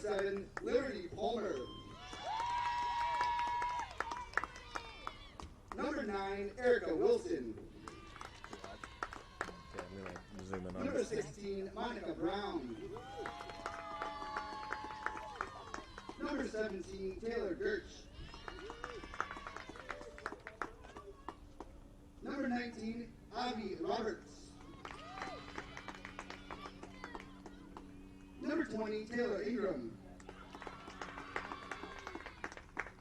Number 7, Liberty Palmer. Number 9, Erica Wilson. Number 16, Monica Brown. Number 17, Taylor Gertsch. Number 19, Avi Roberts. Number 20, Taylor Ingram.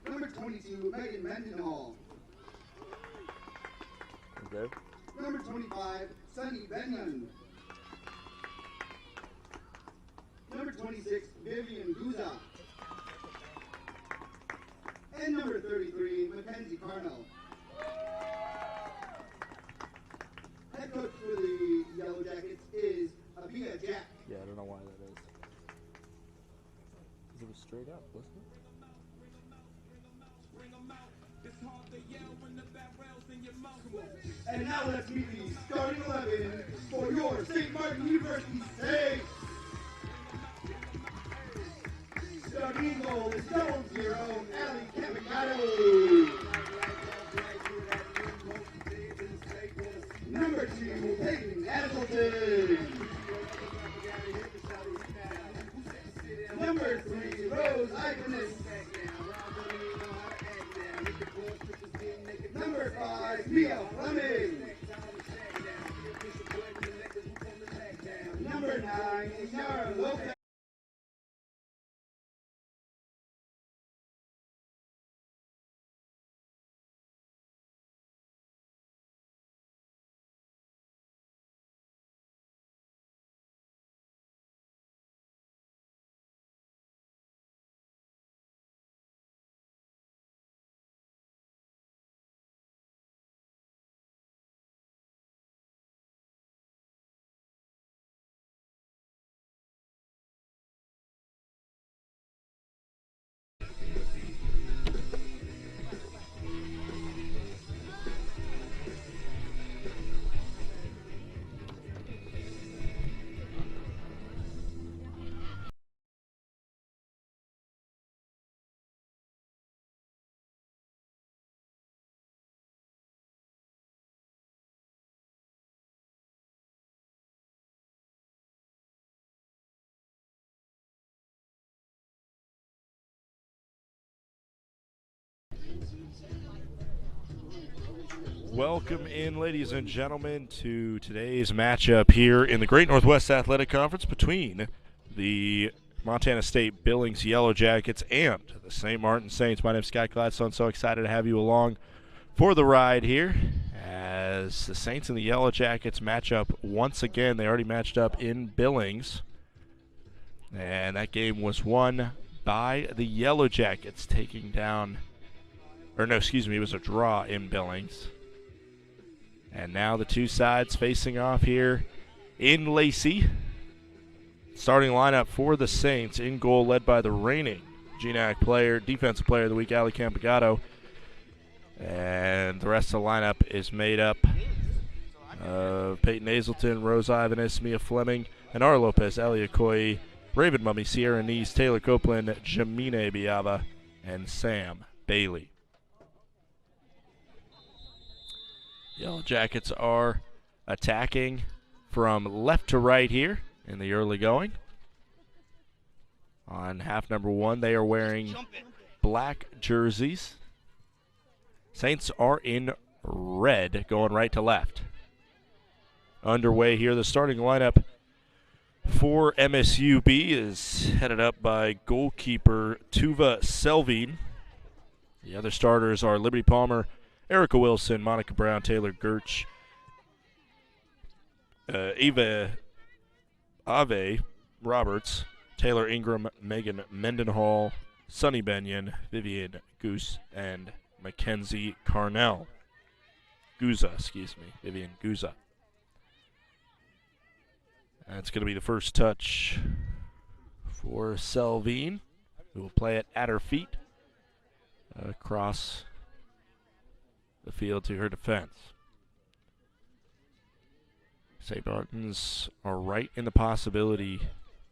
Number 22, Megan Mendenhall. Okay. Number 25, Sunny Benyon. Number 26, Vivian Guza. And number 33, Mackenzie Carnell. Head coach for the Yellow Jackets is Abia Jack. Yeah, I don't know why that is. Because it was straight up, wasn't it? And now let's meet the starting 11 for your St. Martin University Saints. Starting in goal is double zero, Ali Camicado. Number 2, Peyton Addleton. Number 3, Rose Ivanus. Number 5, Mia Fleming. Number 9, Yara Lopez. Welcome in, ladies and gentlemen, to today's matchup here in the Great Northwest Athletic Conference between the Montana State Billings Yellow Jackets and the St. Martin Saints. My name is Scott Gladstone. So excited to have you along for the ride here as the Saints and the Yellow Jackets match up once again. They already matched up in Billings, and that game was won by the Yellow Jackets, taking down, or no, excuse me, it was a draw in Billings. And now the two sides facing off here in Lacey. Starting lineup for the Saints, in goal led by the reigning GNAC player, defensive player of the week, Ali Campagato. And the rest of the lineup is made up of Peyton Hazelton, Rose Ivanus, Mia Fleming, Anar Lopez, Elia Coy, Raven Mummy, Sierra Neese, Taylor Copeland, Jamine Biava, and Sam Bailey. Yellow Jackets are attacking from left to right here in the early going. On half number 1, they are wearing black jerseys. Saints are in red, going right to left. Underway here, the starting lineup for MSUB is headed up by goalkeeper Tuva Selvin. The other starters are Liberty Palmer, Erica Wilson, Monica Brown, Taylor Gertsch, Ave Roberts, Taylor Ingram, Megan Mendenhall, Sunny Benyon, Vivian Goose, and Mackenzie Carnell. Vivian Guza. That's going to be the first touch for Selvin, who will play it at her feet across the field to her defense. St. Martin's are right in the possibility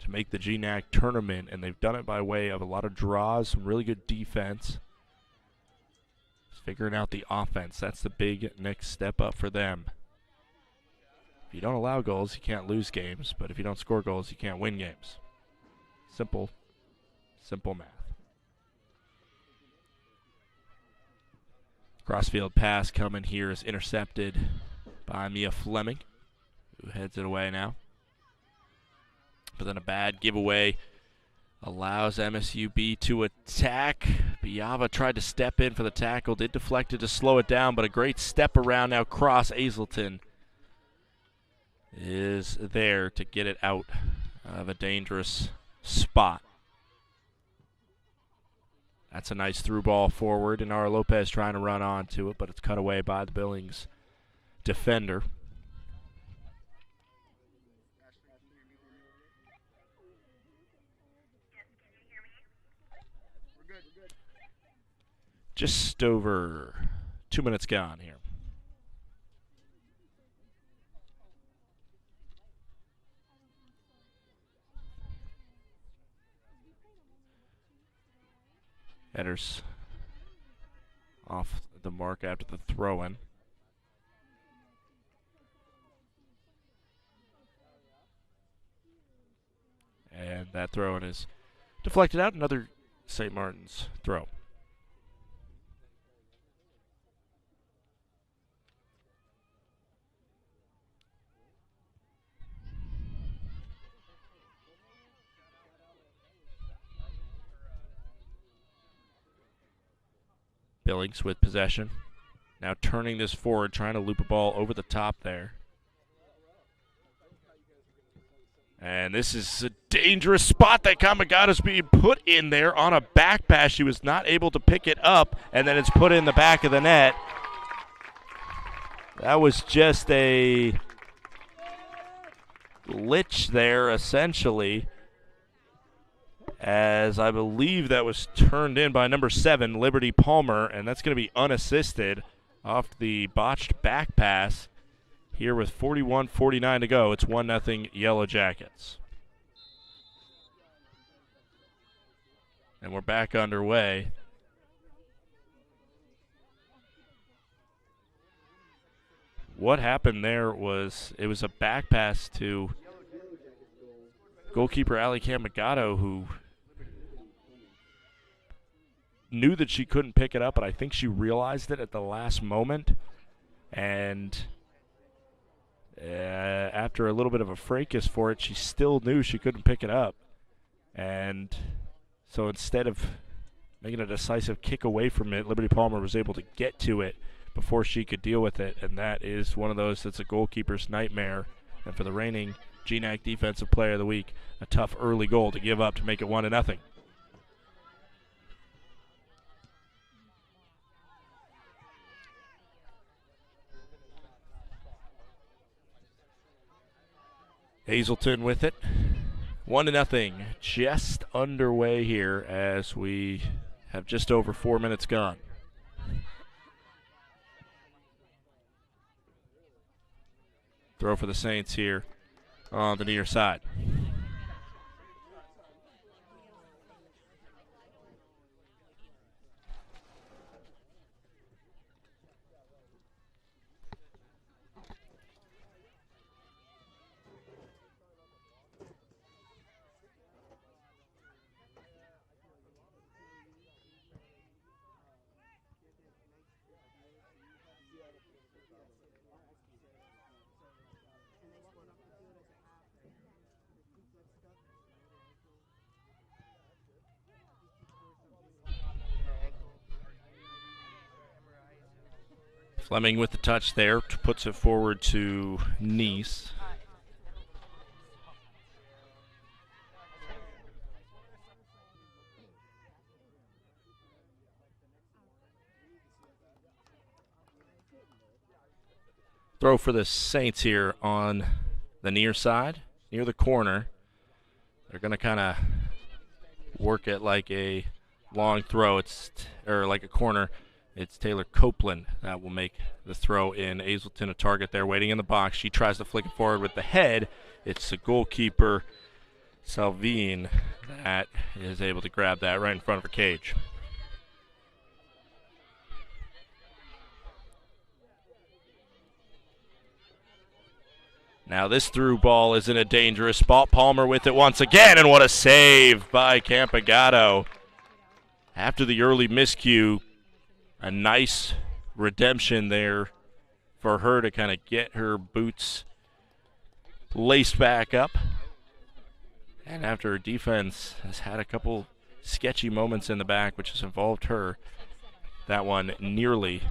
to make the GNAC tournament, and they've done it by way of a lot of draws, some really good defense. Just figuring out the offense. That's the big next step up for them. If you don't allow goals, you can't lose games, but if you don't score goals, you can't win games. Simple math. Crossfield pass coming here is intercepted by Mia Fleming, who heads it away now. But then a bad giveaway allows MSUB to attack. Biava tried to step in for the tackle, did deflect it to slow it down, but a great step around now. Cross Hazelton is there to get it out of a dangerous spot. That's a nice through ball forward, and Nara Lopez trying to run onto it, but it's cut away by the Billings defender. Just over 2 minutes gone here. Headers off the mark after the throw-in. And that throw-in is deflected out. Another St. Martin's throw. Billings with possession. Now turning this forward, trying to loop a ball over the top there. And this is a dangerous spot that Kamagata's being put in there on a back pass. She was not able to pick it up, and then it's put in the back of the net. That was just a glitch there, essentially, as I believe that was turned in by number 7, Liberty Palmer, and that's going to be unassisted off the botched back pass here with 41:49 to go. It's 1-0 Yellow Jackets. And we're back underway. What happened there was it was a back pass to goalkeeper Ali Kamagato, who knew that she couldn't pick it up, but I think she realized it at the last moment. And after a little bit of a fracas for it, she still knew she couldn't pick it up. And so instead of making a decisive kick away from it, Liberty Palmer was able to get to it before she could deal with it. And that is one of those that's a goalkeeper's nightmare. And for the reigning GNAC Defensive Player of the Week, a tough early goal to give up to make it 1-0. Hazelton with it. 1-0. Just underway here as we have just over 4 minutes gone. Throw for the Saints here on the near side. Fleming with the touch there, puts it forward to Nice. Throw for the Saints here on the near side, near the corner. They're going to kind of work it like a long throw, or like a corner. It's Taylor Copeland that will make the throw in. Hazelton, a target there waiting in the box. She tries to flick it forward with the head. It's the goalkeeper, Salvine that is able to grab that right in front of her cage. Now this through ball isn't a dangerous spot. Palmer with it once again, and what a save by Campagato. After the early miscue, a nice redemption there for her to kind of get her boots laced back up. And after her defense has had a couple sketchy moments in the back, which has involved her, that one nearly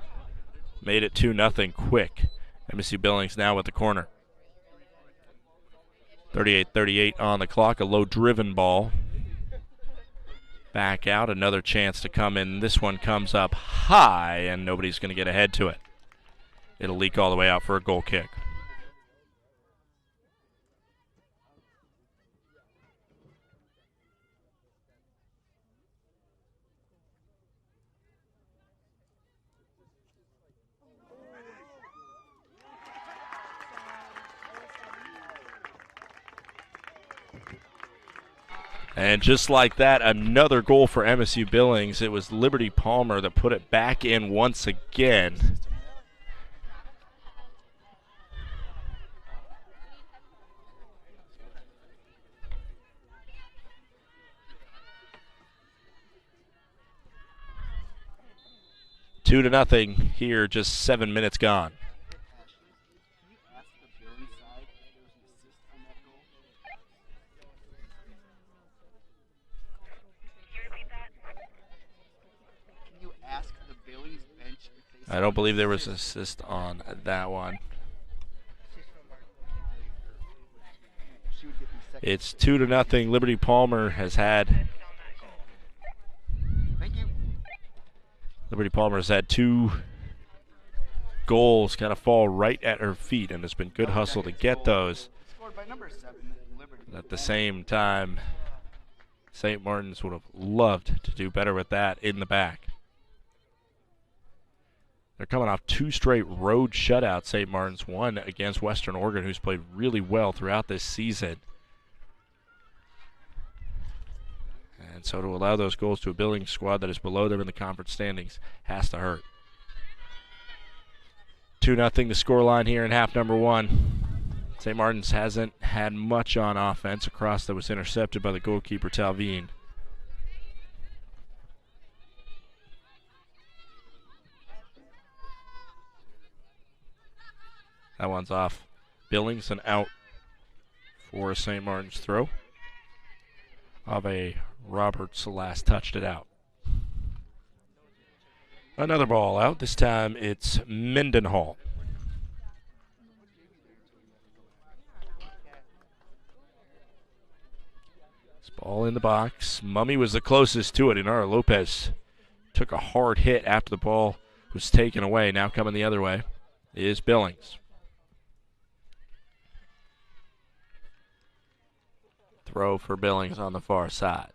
made it 2-0 quick. MSU Billings now with the corner. 38-38 on the clock, a low-driven ball. Back out, another chance to come in. This one comes up high, and nobody's going to get ahead to it. It'll leak all the way out for a goal kick. And just like that, another goal for MSU Billings. It was Liberty Palmer that put it back in once again. Two to nothing here, just 7 minutes gone. I don't believe there was an assist on that one. It's 2-0. Liberty Palmer has had. Liberty Palmer has had 2 goals kind of fall right at her feet, and it's been good hustle to get those. At the same time, St. Martin's would have loved to do better with that in the back. They're coming off 2 straight road shutouts, St. Martin's, one against Western Oregon, who's played really well throughout this season. And so to allow those goals to a Billings squad that is below them in the conference standings has to hurt. 2-0 the scoreline here in half number 1. St. Martin's hasn't had much on offense. A cross that was intercepted by the goalkeeper, Talvine. That one's off Billings and out for St. Martin's throw. Ave Roberts last touched it out. Another ball out. This time it's Mendenhall. This ball in the box. Mummy was the closest to it. Inara Lopez took a hard hit after the ball was taken away. Now coming the other way is Billings. Throw for Billings on the far side.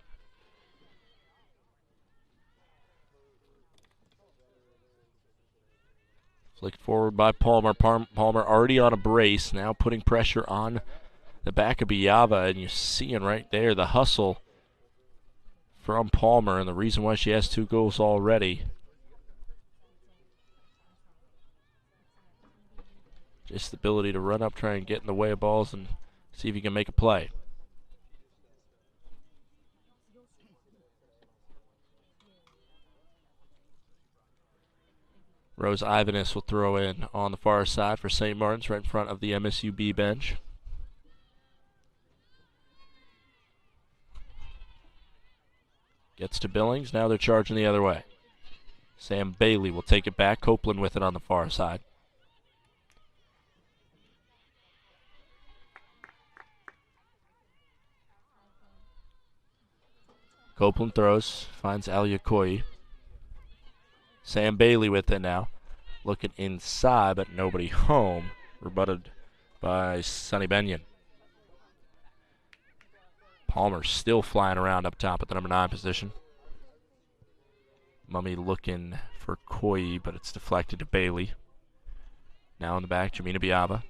Flicked forward by Palmer. Palmer already on a brace, now putting pressure on the back of Biava, and you're seeing right there the hustle from Palmer and the reason why she has 2 goals already. Just the ability to run up, try and get in the way of balls and see if you can make a play. Rose Ivanus will throw in on the far side for St. Martin's, right in front of the MSUB bench. Gets to Billings. Now they're charging the other way. Sam Bailey will take it back. Copeland with it on the far side. Copeland throws, finds Aliakoi. Sam Bailey with it now. Looking inside, but nobody home. Rebutted by Sonny Benyon. Palmer still flying around up top at the number 9 position. Mummy looking for Koi, but it's deflected to Bailey. Now in the back, Jamina Biava.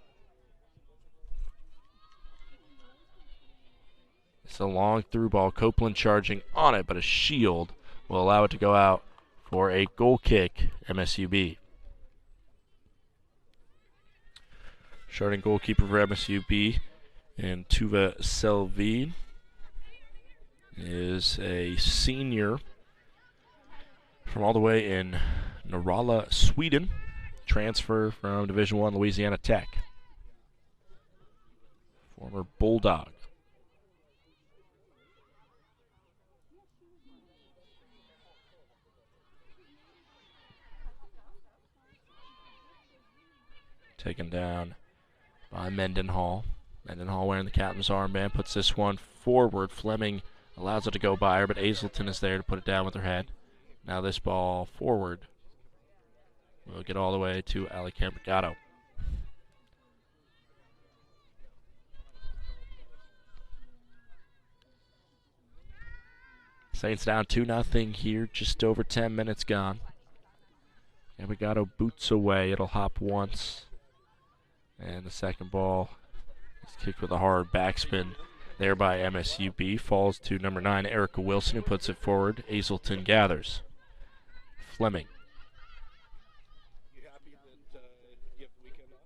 It's a long through ball. Copeland charging on it, but a shield will allow it to go out for a goal kick, MSUB. Starting goalkeeper for MSUB, and Tuva Selvin is a senior from all the way in Narala, Sweden. Transfer from Division I Louisiana Tech. Former Bulldog. Taken down by Mendenhall. Mendenhall wearing the captain's armband puts this one forward. Fleming allows it to go by her, but Hazelton is there to put it down with her head. Now this ball forward will get all the way to Ali Campigato. Saints down 2-0 here, just over 10 minutes gone. Campigato boots away. It'll hop once. And the second ball is kicked with a hard backspin there by MSUB. Falls to number 9, Erica Wilson, who puts it forward. Hazelton gathers. Fleming. You happy that you have the weekend off?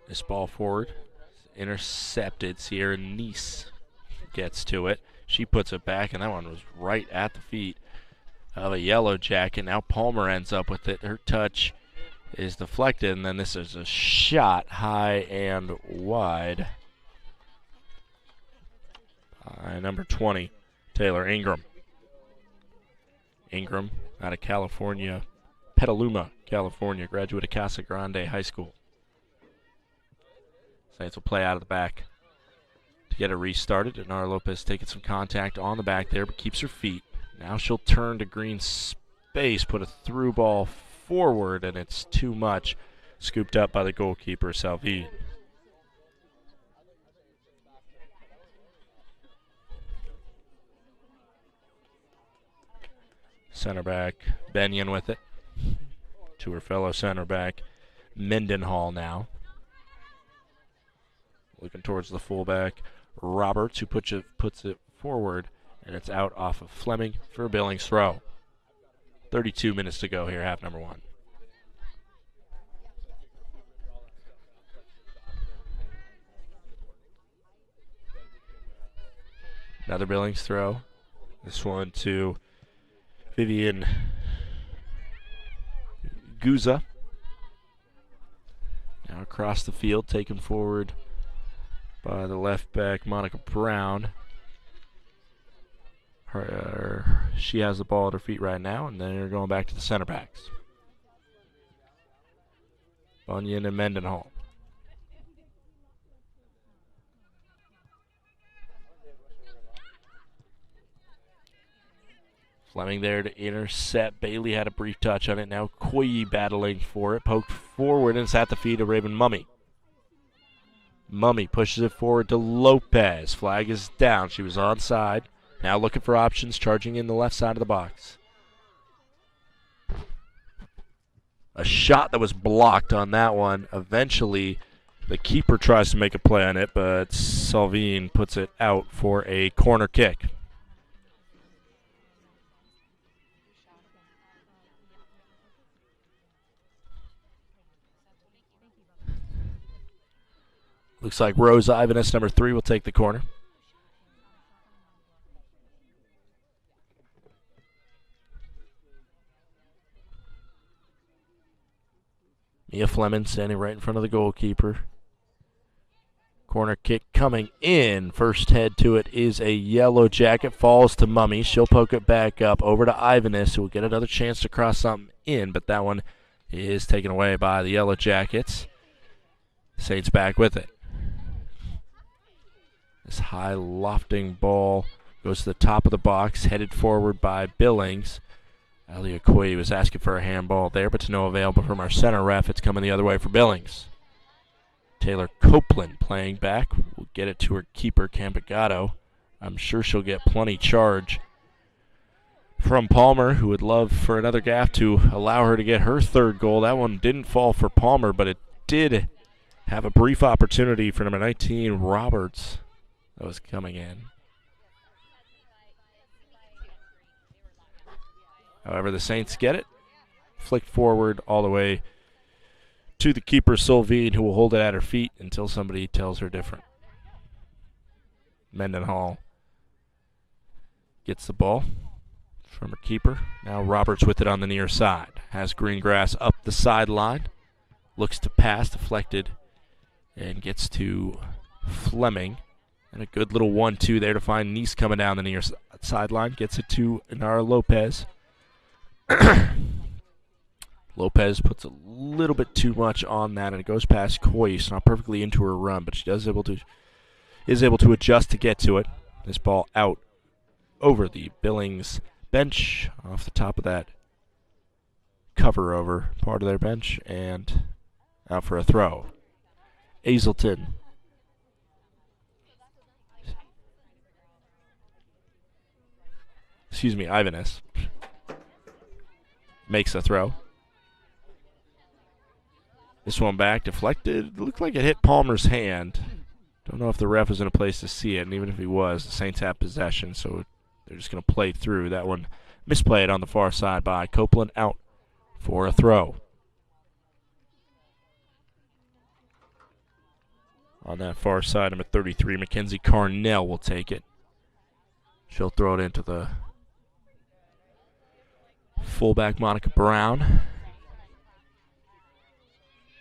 This ball forward. Intercepted. Sierra Nice gets to it. She puts it back, and that one was right at the feet of a Yellow Jacket. Now Palmer ends up with it. Her touch is deflected, and then this is a shot high and wide by number 20, Taylor Ingram. Ingram out of California, Petaluma, California, graduate of Casa Grande High School. Saints will play out of the back to get it restarted. And Nara Lopez taking some contact on the back there, but keeps her feet. Now she'll turn to green space, put a through ball forward, and it's too much. Scooped up by the goalkeeper, Salvi. Center back, Benyon with it. To her fellow center back, Mendenhall now. Looking towards the fullback, Roberts, who puts it forward, and it's out off of Fleming for a Billings throw. 32 minutes to go here, half number 1. Another Billings throw. This one to Vivian Guza. Now across the field, taken forward by the left back, Monica Brown. She has the ball at her feet right now, and then they're going back to the center backs. Bunyan and Mendenhall. Fleming there to intercept. Bailey had a brief touch on it. Now Koyi battling for it. Poked forward, and it's at the feet of Raven Mummy. Mummy pushes it forward to Lopez. Flag is down. She was onside. Now looking for options, charging in the left side of the box. A shot that was blocked on that one. Eventually, the keeper tries to make a play on it, but Salvine puts it out for a corner kick. Looks like Rose Ivanus, number 3, will take the corner. Mia Fleming standing right in front of the goalkeeper. Corner kick coming in. First head to it is a Yellow Jacket. Falls to Mummy. She'll poke it back up over to Ivanus, who will get another chance to cross something in, but that one is taken away by the Yellow Jackets. Saints back with it. This high lofting ball goes to the top of the box, headed forward by Billings. Alia Koyi was asking for a handball there, but to no avail. But from our center ref, it's coming the other way for Billings. Taylor Copeland playing back. We'll get it to her keeper, Campigato. I'm sure she'll get plenty charge from Palmer, who would love for another gaff to allow her to get her third goal. That one didn't fall for Palmer, but it did have a brief opportunity for number 19, Roberts, that was coming in. However, the Saints get it. Flicked forward all the way to the keeper, Sylvine, who will hold it at her feet until somebody tells her different. Mendenhall gets the ball from her keeper. Now Roberts with it on the near side. Has Greengrass up the sideline. Looks to pass, deflected, and gets to Fleming. And a good little 1-2 there to find Neese coming down the near sideline. Gets it to Inara Lopez. Lopez puts a little bit too much on that, and it goes past Coyce, not perfectly into her run, but she is able to adjust to get to it. This ball out over the Billings bench, off the top of that cover over part of their bench, and out for a throw. Hazelton. Ivaness makes a throw. This one back, deflected. Looked like it hit Palmer's hand. Don't know if the ref was in a place to see it, and even if he was, the Saints have possession, so they're just going to play through. That one misplayed on the far side by Copeland, out for a throw. On that far side, number 33, Mackenzie Carnell will take it. She'll throw it into the fullback, Monica Brown.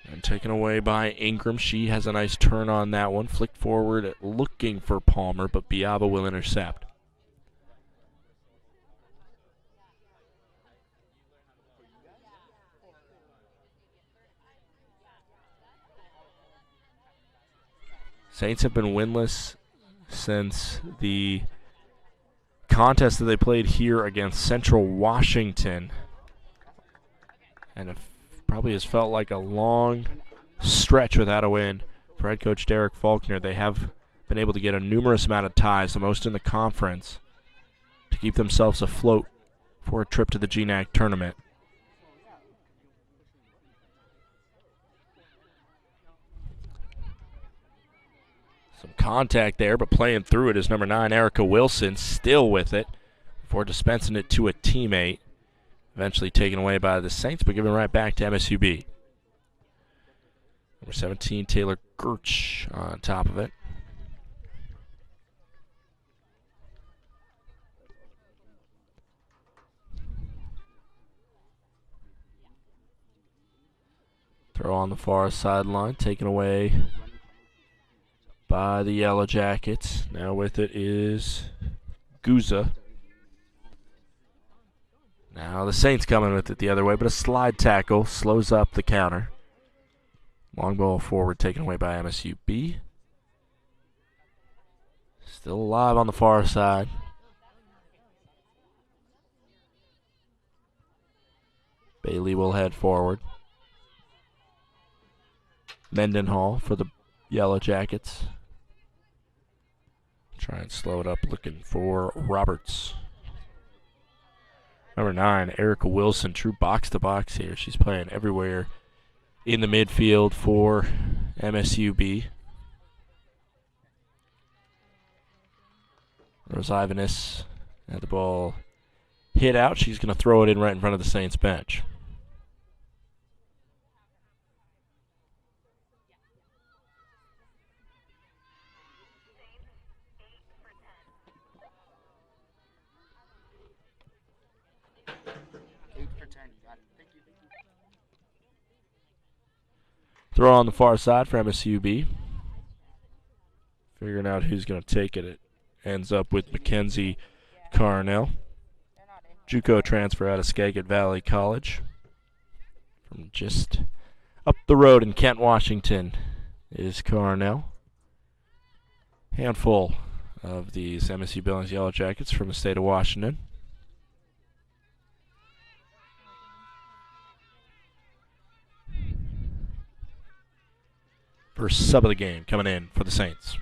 And taken away by Ingram. She has a nice turn on that one. Flicked forward looking for Palmer, but Biaba will intercept. Saints have been winless since the contest that they played here against Central Washington. And it probably has felt like a long stretch without a win for head coach Derek Faulkner. They have been able to get a numerous amount of ties, the most in the conference, to keep themselves afloat for a trip to the GNAC tournament. Some contact there, but playing through it is number 9, Erica Wilson, still with it before dispensing it to a teammate. Eventually taken away by the Saints, but given right back to MSUB. Number 17, Taylor Gertsch on top of it. Throw on the far sideline, taken away by the Yellow Jackets. Now with it is Guza. Now the Saints coming with it the other way, but a slide tackle slows up the counter. Long ball forward taken away by MSUB. Still alive on the far side. Bailey will head forward. Mendenhall for the Yellow Jackets. Try and slow it up, looking for Roberts. Number 9, Erica Wilson, true box-to-box here. She's playing everywhere in the midfield for MSUB. There's Ivaness. Had the ball hit out. She's going to throw it in right in front of the Saints bench. Throw on the far side for MSUB. Figuring out who's going to take it. It ends up with Mackenzie Carnell. JUCO transfer out of Skagit Valley College. From just up the road in Kent, Washington is Carnell. Handful of these MSU Billings Yellow Jackets from the state of Washington. First sub of the game coming in for the Saints.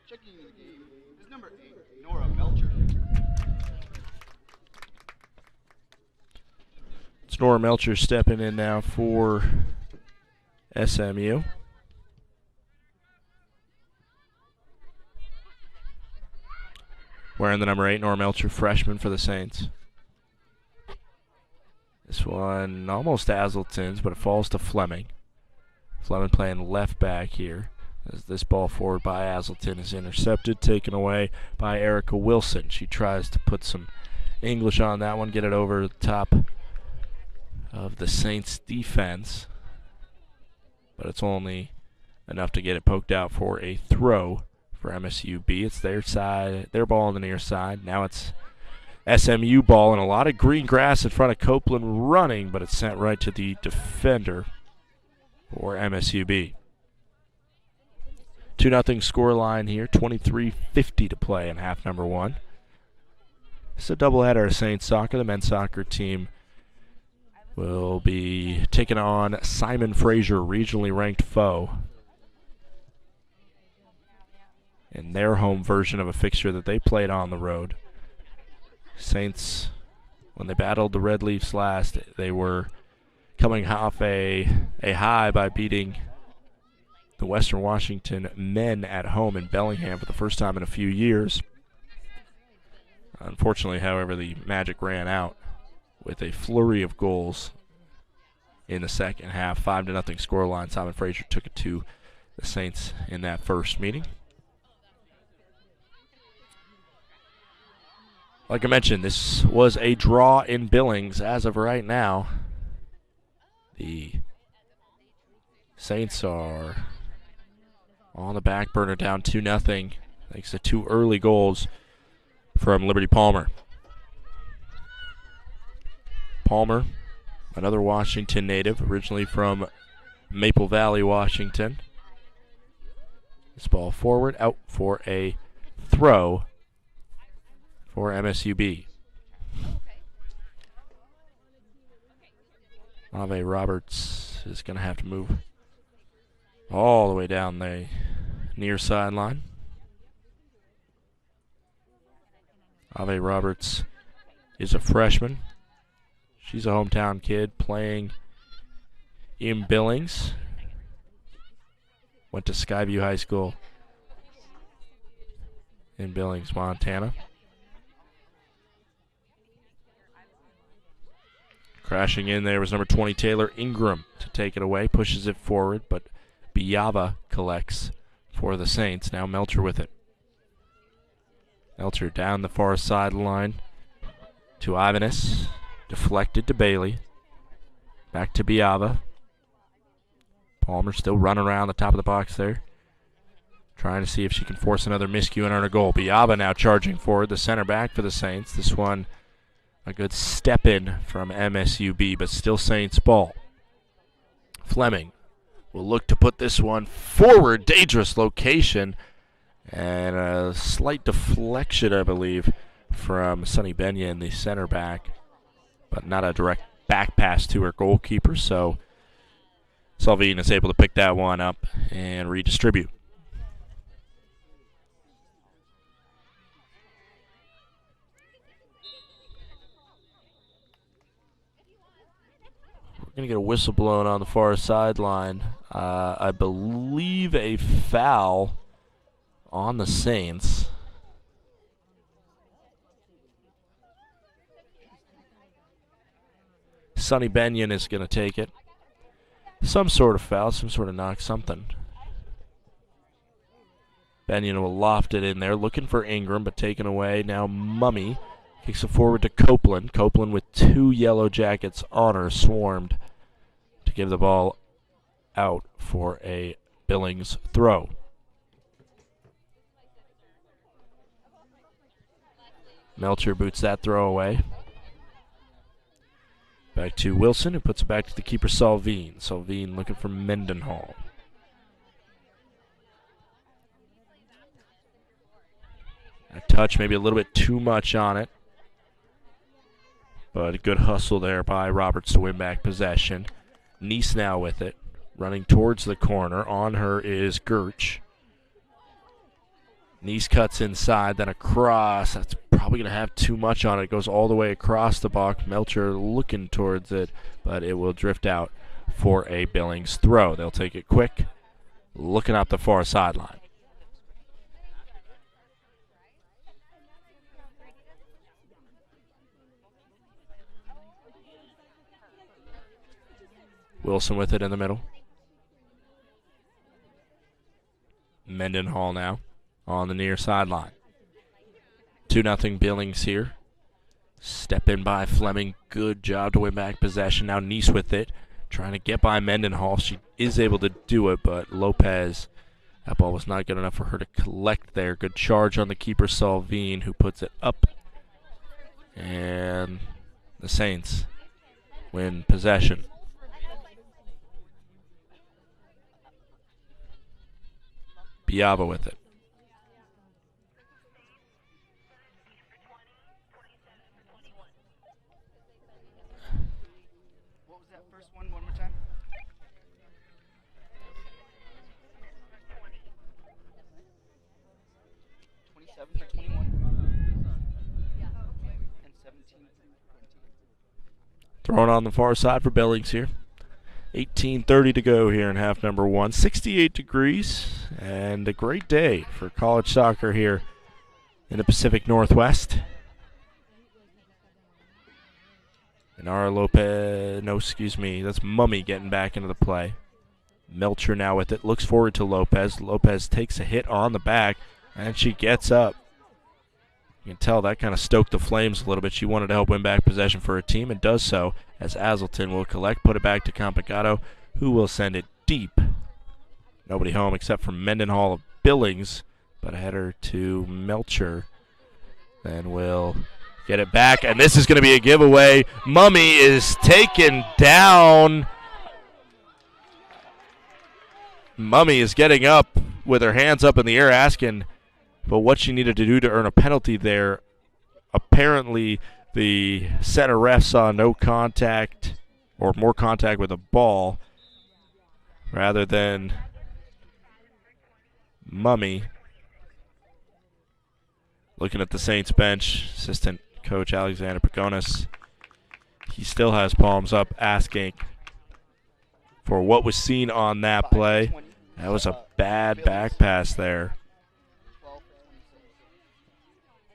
Checking the game is number 8, Nora Melcher stepping in now for SMU. Wearing the number 8, Nora Melcher, freshman for the Saints. This one almost Hazelton's, but it falls to Fleming. Fleming playing left back here. As this ball forward by Hazelton is intercepted, taken away by Erica Wilson. She tries to put some English on that one, get it over the top of the Saints defense. But it's only enough to get it poked out for a throw for MSUB. It's their side, their ball on the near side. Now it's SMU ball and a lot of green grass in front of Copeland running, but it's sent right to the defender for MSUB. 2-0 score line here, 23:50 to play in half number 1. It's a doubleheader of Saints soccer. The men's soccer team will be taking on Simon Fraser, regionally ranked foe, in their home version of a fixture that they played on the road. Saints, when they battled the Red Leafs last, they were coming off a high by beating the Western Washington men at home in Bellingham for the first time in a few years. Unfortunately, however, the Magic ran out with a flurry of goals in the second half. 5-0 scoreline. Simon Fraser took it to the Saints in that first meeting. Like I mentioned, this was a draw in Billings. As of right now, the Saints are on the back burner, down 2-0, thanks to 2 early goals from Liberty Palmer. Palmer, another Washington native, originally from Maple Valley, Washington. This ball forward, out for a throw for MSUB. Ave Roberts is going to have to move all the way down the near sideline. Ave Roberts is a freshman. She's a hometown kid playing in Billings. Went to Skyview High School in Billings, Montana. Crashing in there was number 20, Taylor Ingram, to take it away. Pushes it forward, but Biava collects for the Saints. Now Melcher with it. Melcher down the far sideline to Ivanus. Deflected to Bailey. Back to Biava. Palmer still running around the top of the box there, trying to see if she can force another miscue and earn a goal. Biava now charging forward, the center back for the Saints. This one a good step in from MSUB, but still Saints ball. Fleming will look to put this one forward. Dangerous location and a slight deflection, I believe, from Sonny Benyon, the center back, but not a direct back pass to her goalkeeper. So Salvine is able to pick that one up and redistribute. We're going to get a whistle blown on the far sideline. I believe a foul on the Saints. Sonny Benyon is going to take it. Some sort of foul, some sort of knock, something. Benyon will loft it in there, looking for Ingram, but taken away. Now Mummy kicks it forward to Copeland. Copeland with 2 Yellow Jackets on her, swarmed to give the ball out for a Billings throw. Melcher boots that throw away. Back to Wilson, who puts it back to the keeper, Salvine. Salvine looking for Mendenhall. A touch, maybe a little bit too much on it. But a good hustle there by Roberts to win back possession. Neese now with it, running towards the corner. On her is Gertsch. Neese cuts inside, then across. That's probably going to have too much on it. It goes all the way across the block. Melcher looking towards it, but it will drift out for a Billings throw. They'll take it quick, looking up the far sideline. Wilson with it in the middle. Mendenhall now on the near sideline. 2-0 Billings here. Step in by Fleming. Good job to win back possession. Now Neese with it. Trying to get by Mendenhall. She is able to do it, but Lopez, that ball was not good enough for her to collect there. Good charge on the keeper, Salvine, who puts it up. And the Saints win possession. Biava with it. What was that first one more time? For 21 and 17 Thrown on the far side for Billings here. 18:30 to go here in half number one. 68 degrees and a great day for college soccer here in the Pacific Northwest. Inara Lopez, no, excuse me, that's Mummy getting back into the play. Melcher now with it, looks forward to Lopez. Lopez takes a hit on the back, and she gets up. You can tell that kind of stoked the flames a little bit. She wanted to help win back possession for her team and does so as Azleton will collect, put it back to Compagato, who will send it deep. Nobody home except for Mendenhall of Billings, but a header to Melcher. Then will get it back, and this is going to be a giveaway. Mummy is taken down. Mummy is getting up with her hands up in the air asking for what she needed to do to earn a penalty there. Apparently, the center ref saw no contact or more contact with the ball rather than Mummy. Looking at the Saints bench, assistant coach Alexander Pagonis, he still has palms up asking for what was seen on that play. That was a bad back pass there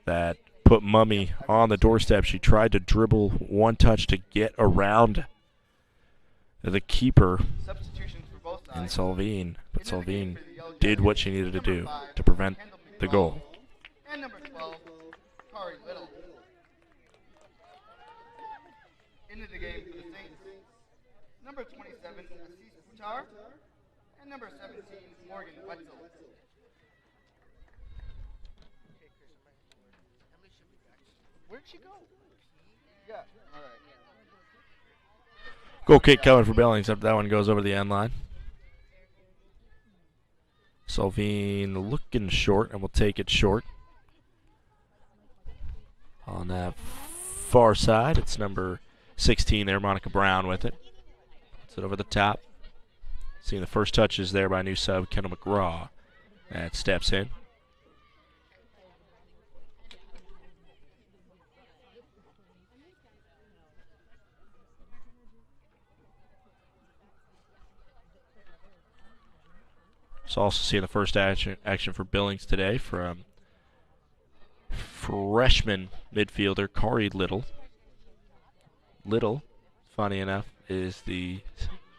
that put Mummy on the doorstep. She tried to dribble one touch to get around the keeper and Salvine, but Salvine did what she needed to do to prevent the goal. and number 12, Kari Little. Into the game for the Saints, number 27, Assis Boutar, and number 17, Morgan Wetzel. Where'd she go? Yeah, all right. Goal kick coming for Billings. That one goes over the end line. Salvine looking short, and we'll take it short. On that far side, it's number 16 there, Monica Brown with it. Puts it over the top. Seeing the first touches there by new sub, Kendall McGraw. That steps in. So also seeing the first action for Billings today from freshman midfielder Kari Little. Little, funny enough, is the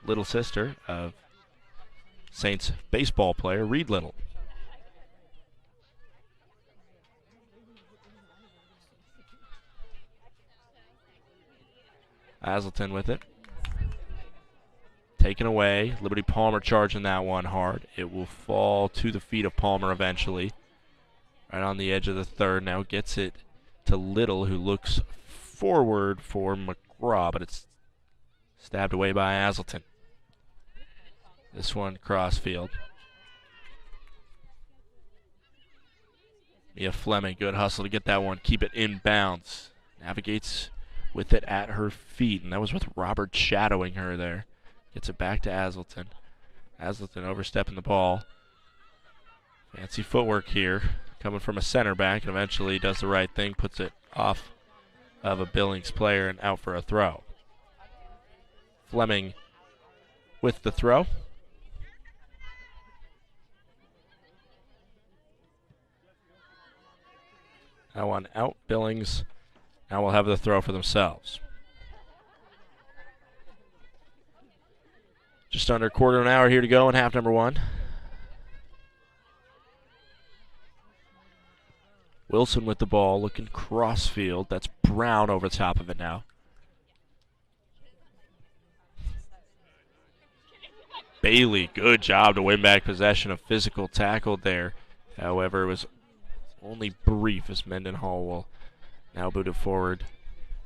little sister of Saints baseball player Reed Little. Azleton with it. Taken away. Liberty Palmer charging that one hard. It will fall to the feet of Palmer eventually. Right on the edge of the third. Now gets it to Little, who looks forward for McGraw, but it's stabbed away by Azleton. This one cross field. Mia Fleming, good hustle to get that one. Keep it in bounds. Navigates with it at her feet, and that was with Robert shadowing her there. Gets it back to Azleton. Azleton overstepping the ball. Fancy footwork here. coming from a center back, and eventually does the right thing, puts it off of a Billings player and out for a throw. Fleming with the throw. That one out. Billings now will have the throw for themselves. Just under a quarter of an hour here to go in half number one. Wilson with the ball, looking crossfield. That's Brown over the top of it now. Bailey, good job to win back possession. A physical tackle there. However, it was only brief as Mendenhall will now boot it forward,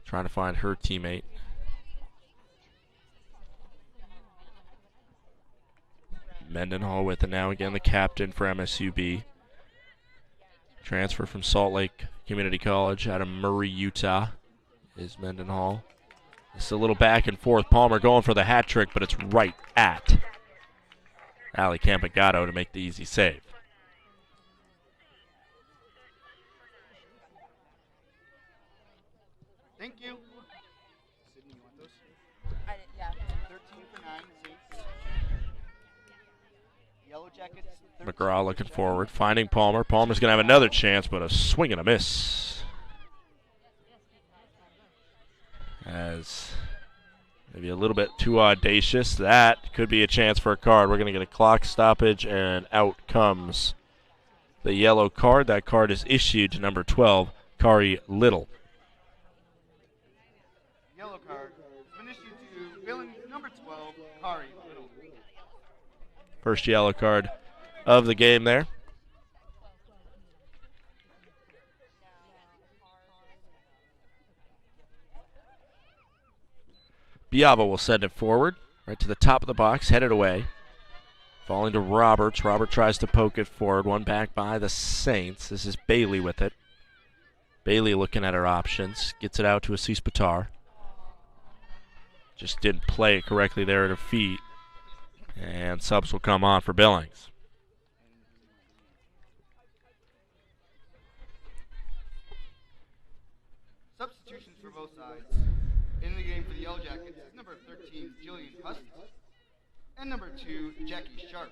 trying to find her teammate. Mendenhall with it now, again the captain for MSUB. Transfer from Salt Lake Community College out of Murray, Utah is Mendenhall. It's a little back and forth. Palmer going for the hat trick, but it's right at Ali Campagato to make the easy save. Thank you. Sydney, you want those? I did, yeah. 13 for 9, Saints. Yellow Jackets. 13 McGraw for looking 7. forward, finding Palmer. Palmer's going to have another chance, but a swing and a miss. As maybe a little bit too audacious. That could be a chance for a card. We're going to get a clock stoppage, and out comes the yellow card. That card is issued to number 12, Kari Little. Yellow card has been issued to Billings number 12, Kari Little. First yellow card of the game there. Biava will send it forward, right to the top of the box, headed away. Falling to Roberts. Robert tries to poke it forward. One back by the Saints. This is Bailey with it. Bailey looking at her options. Gets it out to Assis Batar. Just didn't play it correctly there at her feet. And subs will come on for Billings. Substitutions for both sides. In the game for the Yellow Jackets is number 13, Jillian Hust, and number 2, Jackie Sharp.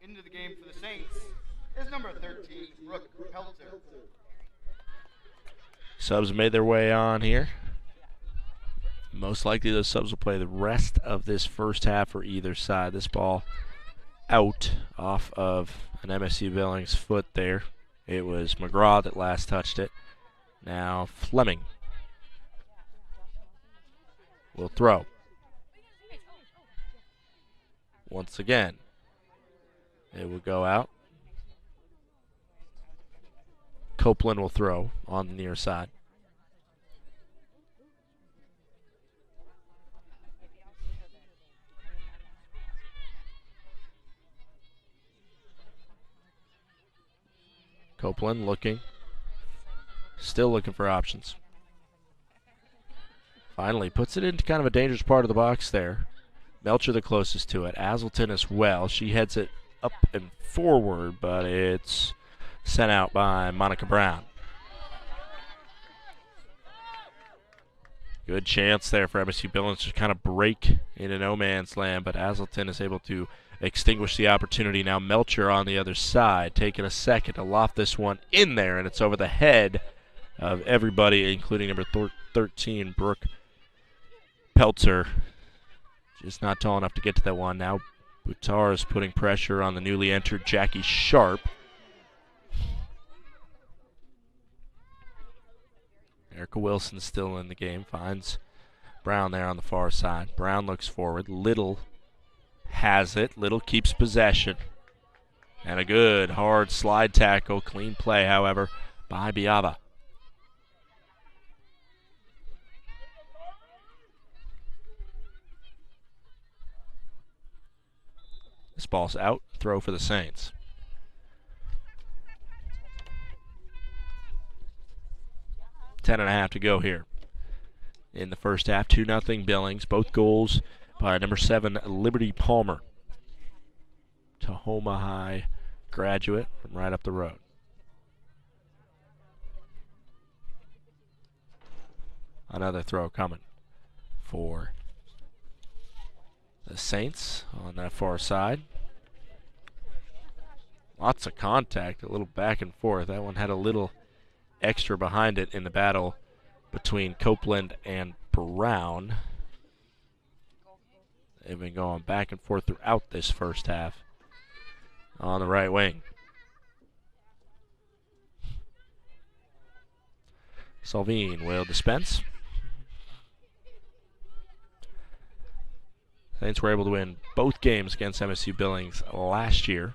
Into the game for the Saints is number 13, Brooke Peltzer. Subs made their way on here. Most likely those subs will play the rest of this first half for either side. This ball out off of an MSU Billings foot there. It was McGraw that last touched it. Now Fleming will throw. Once again, it will go out. Copeland will throw on the near side. Copeland looking. Still looking for options. Finally puts it into kind of a dangerous part of the box there. Melcher the closest to it. Azleton as well. She heads it up and forward, but it's sent out by Monica Brown. Good chance there for MSU Billings to kind of break into no man's land, but Azleton is able to extinguish the opportunity. Now Melcher on the other side, taking a second to loft this one in there, and it's over the head of everybody, including number 13, Brooke Peltzer. Just not tall enough to get to that one. Now Buttar is putting pressure on the newly entered Jackie Sharp. Erica Wilson still in the game, finds Brown there on the far side. Brown looks forward. Little has it. Little keeps possession. And a good hard slide tackle. Clean play, however, by Biava. This ball's out. Throw for the Saints. Ten and a half to go here in the first half. 2-0 Billings. Both goals by number 7, Liberty Palmer. Tahoma High graduate from right up the road. Another throw coming for the Saints on that far side. Lots of contact, a little back and forth. That one had a little extra behind it in the battle between Copeland and Brown. They've been going back and forth throughout this first half on the right wing. Salvine will dispense. Saints were able to win both games against MSU Billings last year.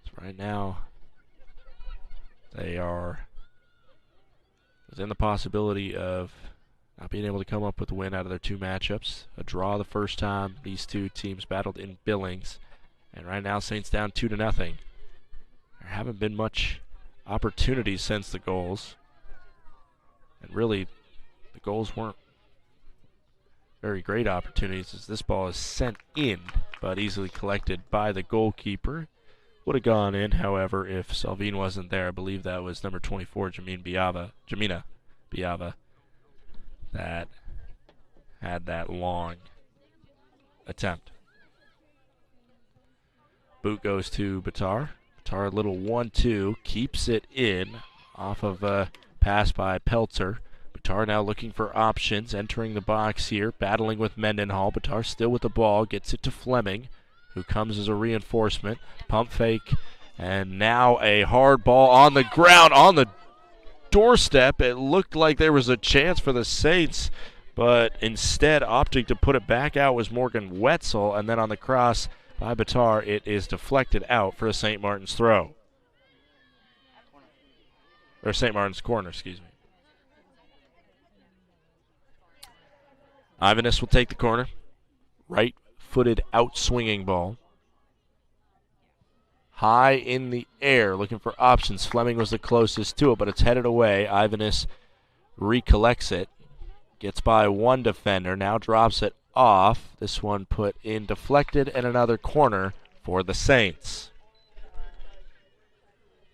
So right now, they are within the possibility of not being able to come up with a win out of their two matchups. A draw the first time these two teams battled in Billings. And right now, Saints down 2-0. There haven't been much opportunities since the goals. And really, the goals weren't very great opportunities as this ball is sent in, but easily collected by the goalkeeper. Would have gone in, however, if Salvine wasn't there. I believe that was number 24, Jamina Biava, that had that long attempt. Boot goes to Batar. Batar, a little 1-2, keeps it in off of a pass by Peltzer. Batar now looking for options, entering the box here, battling with Mendenhall. Batar still with the ball, gets it to Fleming, who comes as a reinforcement. Pump fake, and now a hard ball on the ground, on the doorstep. It looked like there was a chance for the Saints, but instead opting to put it back out was Morgan Wetzel, and then on the cross by Batar, it is deflected out for a St. Martin's throw. Or St. Martin's corner, excuse me. Ivanus will take the corner. Right-footed out-swinging ball. High in the air, looking for options. Fleming was the closest to it, but it's headed away. Ivanus recollects it. Gets by one defender, now drops it off. This one put in deflected, and another corner for the Saints.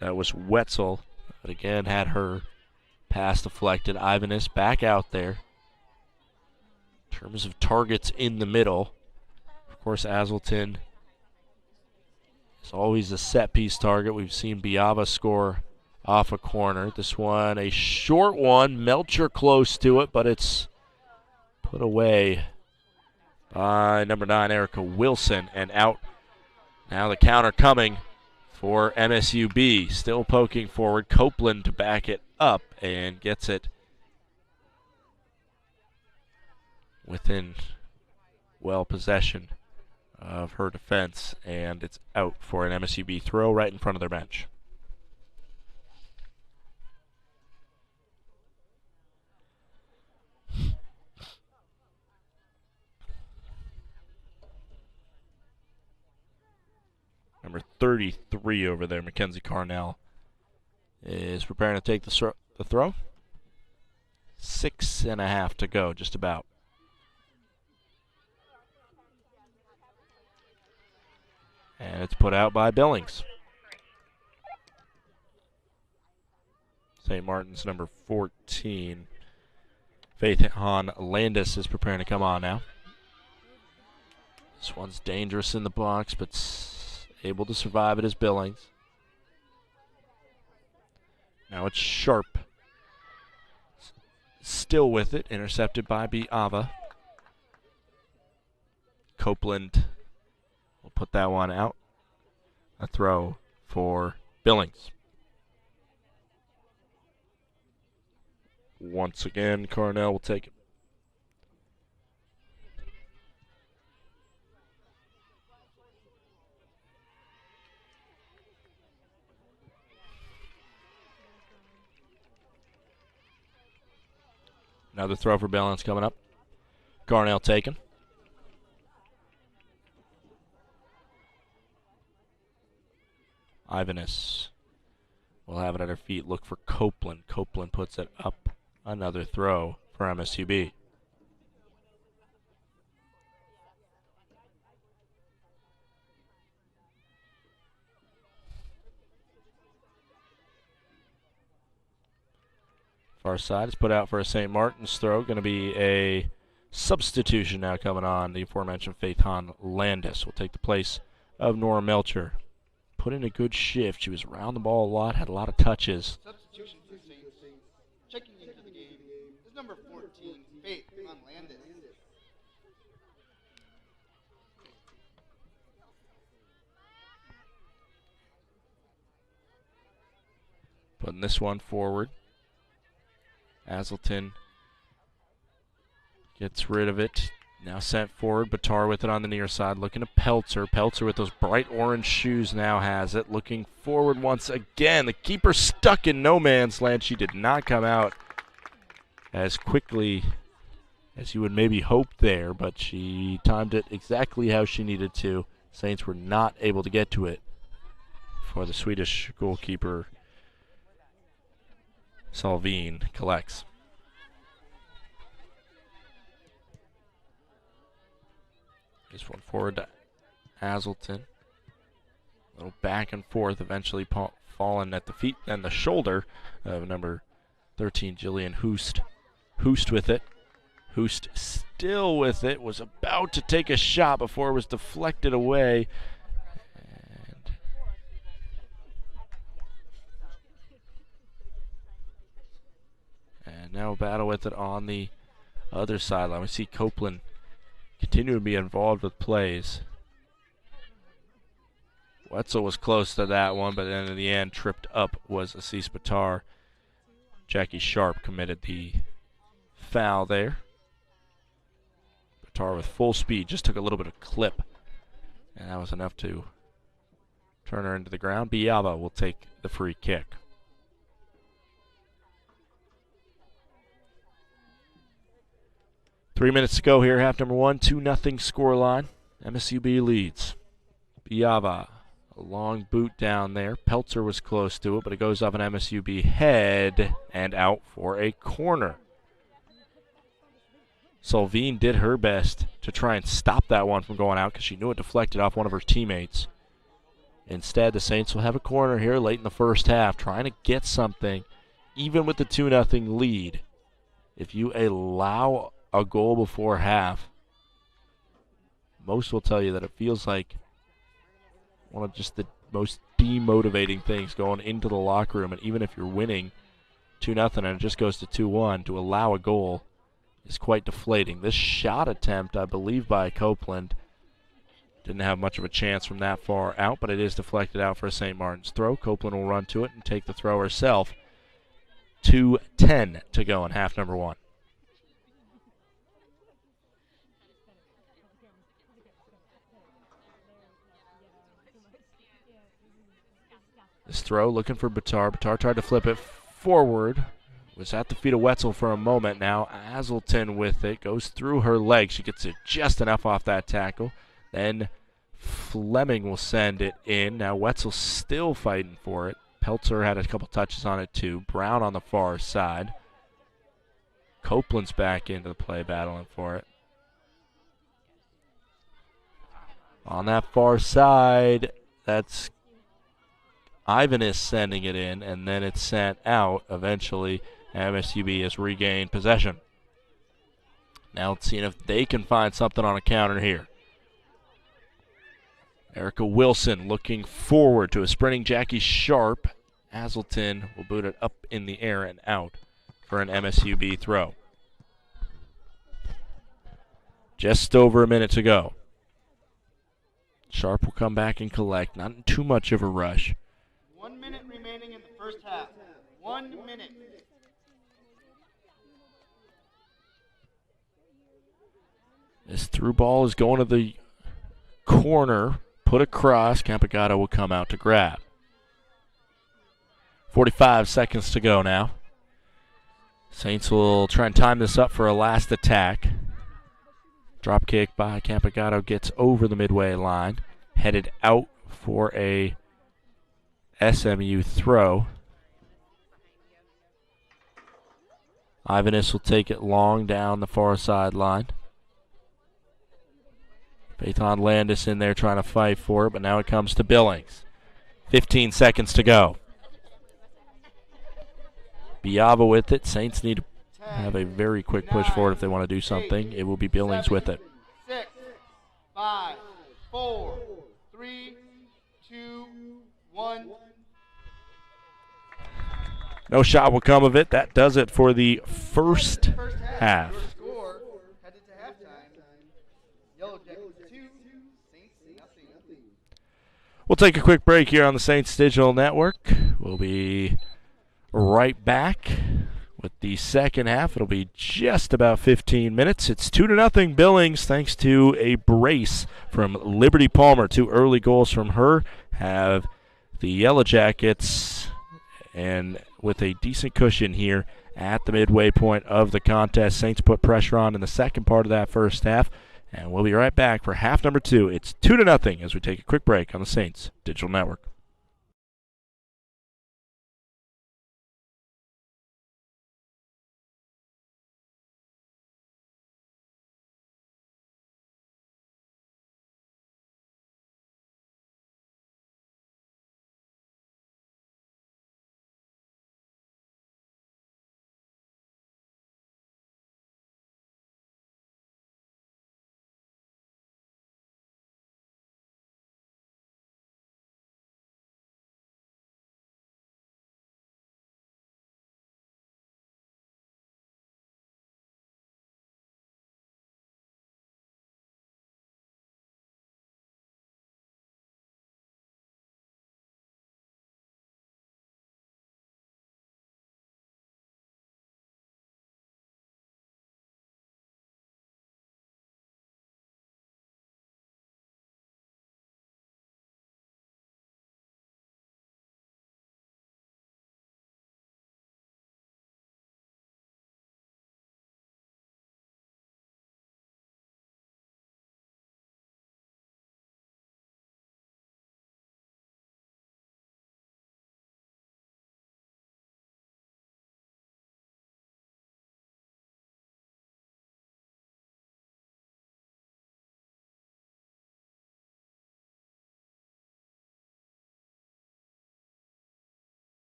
That was Wetzel, but again had her pass deflected. Ivanus back out there. In terms of targets in the middle, of course, Azleton is always a set-piece target. We've seen Biava score off a corner. This one, a short one. Melcher close to it, but it's put away by number 9, Erica Wilson, and out. Now the counter coming for MSUB. Still poking forward. Copeland to back it up and gets it within well possession of her defense, and it's out for an MSUB throw right in front of their bench. Number 33 over there, Mackenzie Carnell, is preparing to take the throw. 6.5 to go, just about. And it's put out by Billings. St. Martin's number 14, Faith Hahn Landis, is preparing to come on now. This one's dangerous in the box, but able to survive it as Billings. Now it's Sharp. Still with it, intercepted by Biava. Copeland will put that one out. A throw for Billings. Once again, Carnell will take it. Another throw for Billings coming up. Carnell taken. Ivanus will have it at her feet. Look for Copeland. Copeland puts it up. Another throw for MSUB. Far side is put out for a St. Martin's throw. Going to be a substitution now coming on. The aforementioned Faithon Landis will take the place of Nora Melcher. Put in a good shift. She was around the ball a lot, had a lot of touches. Substitution for the Saints. Checking into the game is number 14, Faith on Landis. Putting this one forward. Hazelton gets rid of it. Now sent forward. Batar with it on the near side. Looking to Peltzer. Peltzer with those bright orange shoes now has it. Looking forward once again. The keeper stuck in no man's land. She did not come out as quickly as you would maybe hope there, but she timed it exactly how she needed to. Saints were not able to get to it for the Swedish goalkeeper. Salveen collects. This one forward to Hazelton. A little back and forth, eventually falling at the feet and the shoulder of number 13, Jillian Hoost. Hoost with it. Hoost still with it. Was about to take a shot before it was deflected away. And now a battle with it on the other sideline. We see Copeland continue to be involved with plays. Wetzel was close to that one, but then in the end, tripped up was Assis Batar. Jackie Sharp committed the foul there. Batar with full speed, just took a little bit of clip, and that was enough to turn her into the ground. Biava will take the free kick. Three minutes to go here, half number one, 2-0 scoreline. MSUB leads. Biava, a long boot down there. Peltzer was close to it, but it goes off an MSUB head and out for a corner. Salveen did her best to try and stop that one from going out because she knew it deflected off one of her teammates. Instead, the Saints will have a corner here late in the first half, trying to get something, even with the 2-0 lead. If you allow a goal before half, most will tell you that it feels like one of just the most demotivating things going into the locker room. And even if you're winning 2-0 and it just goes to 2-1, to allow a goal is quite deflating. This shot attempt, I believe, by Copeland didn't have much of a chance from that far out, but it is deflected out for a St. Martin's throw. Copeland will run to it and take the throw herself. 2:10 to go in half number one. This throw looking for Batar. Batar tried to flip it forward. Was at the feet of Wetzel for a moment now. Hazelton with it. Goes through her legs. She gets it just enough off that tackle. Then Fleming will send it in. Now Wetzel still fighting for it. Peltzer had a couple touches on it too. Brown on the far side. Copeland's back into the play battling for it. On that far side, that's Ivan is sending it in, and then it's sent out. Eventually, MSUB has regained possession. Now let's see if they can find something on a counter here. Erica Wilson looking forward to a sprinting Jackie Sharp. Hazelton will boot it up in the air and out for an MSUB throw. Just over a minute to go. Sharp will come back and collect. Not in too much of a rush. 1 minute remaining in the first half. 1 minute. This through ball is going to the corner. Put across. Campagado will come out to grab. 45 seconds to go now. Saints will try and time this up for a last attack. Drop kick by Campagado gets over the midway line. Headed out for a SMU throw. Ivanis will take it long down the far sideline. Faithon Landis in there trying to fight for it, but now it comes to Billings. 15 seconds to go. Biava with it. Saints need to have a very quick push forward if they want to do something. It will be Billings with it. 6, 5, 4, 3, 2, 1. No shot will come of it. That does it for the first half. Your score headed to halftime. Yellow Jackets 2, Saints nothing. We'll take a quick break here on the Saints Digital Network. We'll be right back with the second half. It'll be just about 15 minutes. It's 2-0 Billings thanks to a brace from Liberty Palmer. 2 early goals from her have the Yellow Jackets, and with a decent cushion here at the midway point of the contest. Saints put pressure on in the second part of that first half, and we'll be right back for half number 2. It's 2-0 as we take a quick break on the Saints Digital Network.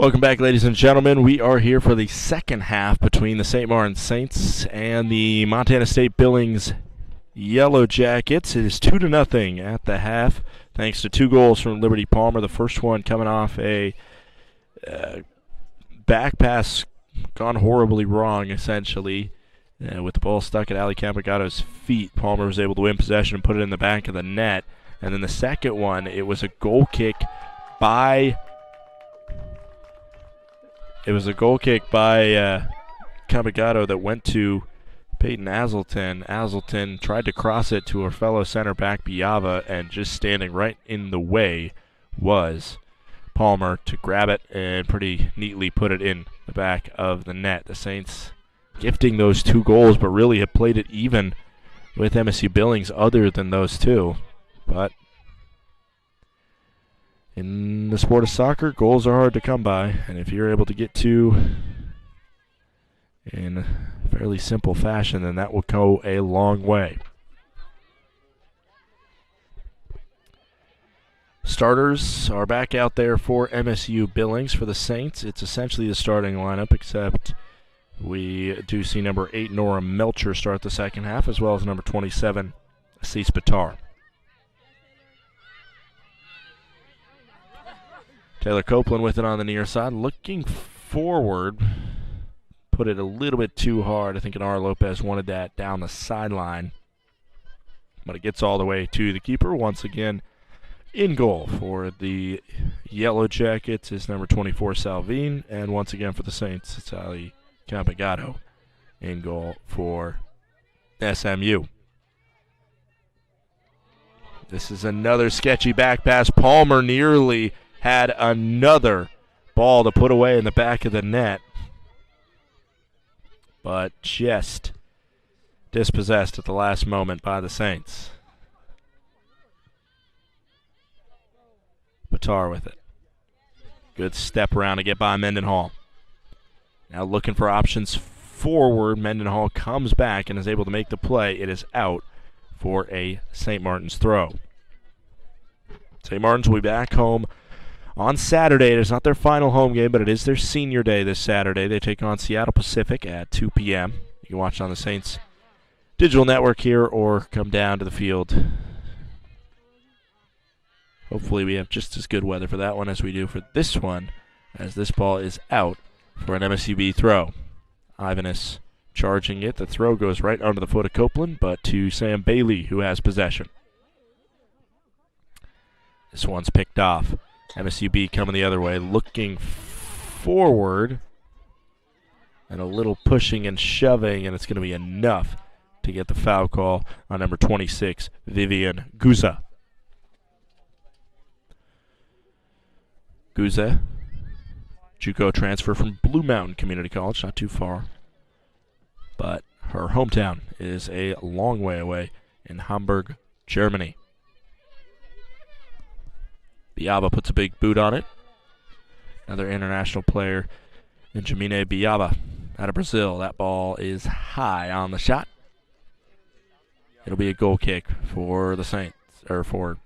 Welcome back, ladies and gentlemen. We are here for the second half between the St. Martin Saints and the Montana State Billings Yellow Jackets. It is 2-0 at the half, thanks to 2 goals from Liberty Palmer. The first one coming off a back pass gone horribly wrong, essentially. With the ball stuck at Ali Campagato's feet, Palmer was able to win possession and put it in the back of the net. And then the second one, it was a goal kick by Campagato that went to Peyton Azelton. Azelton tried to cross it to her fellow center back Biava, and just standing right in the way was Palmer to grab it and pretty neatly put it in the back of the net. The Saints gifting those 2 goals, but really have played it even with MSU Billings other than those 2. But in the sport of soccer, goals are hard to come by, and if you're able to get 2 in fairly simple fashion, then that will go a long way. Starters are back out there for MSU Billings. For the Saints, it's essentially the starting lineup, except we do see number 8, Nora Melcher, start the second half, as well as number 27, Assis Batar. Taylor Copeland with it on the near side, looking forward. Put it a little bit too hard. I think Anar Lopez wanted that down the sideline, but it gets all the way to the keeper. Once again, in goal for the Yellow Jackets is number 24, Salvine, and once again for the Saints, it's Ali Campagato in goal for SMU. This is another sketchy back pass. Palmer nearly had another ball to put away in the back of the net, but just dispossessed at the last moment by the Saints. Batar with it. Good step around to get by Mendenhall. Now looking for options forward. Mendenhall comes back and is able to make the play. It is out for a St. Martin's throw. St. Martin's will be back home on Saturday. It is not their final home game, but it is their senior day this Saturday. They take on Seattle Pacific at 2 p.m. You can watch it on the Saints digital network here or come down to the field. Hopefully we have just as good weather for that one as we do for this one, as this ball is out for an MSUB throw. Ivanus charging it. The throw goes right under the foot of Copeland, but to Sam Bailey, who has possession. This one's picked off. MSUB coming the other way, looking forward, and a little pushing and shoving, and it's going to be enough to get the foul call on number 26, Vivian Guza. Guza, JUCO transfer from Blue Mountain Community College, not too far, but her hometown is a long way away in Hamburg, Germany. Biaba puts a big boot on it. Another international player, Benjamine Biaba, out of Brazil. That ball is high on the shot. It'll be a goal kick for the Saints, or for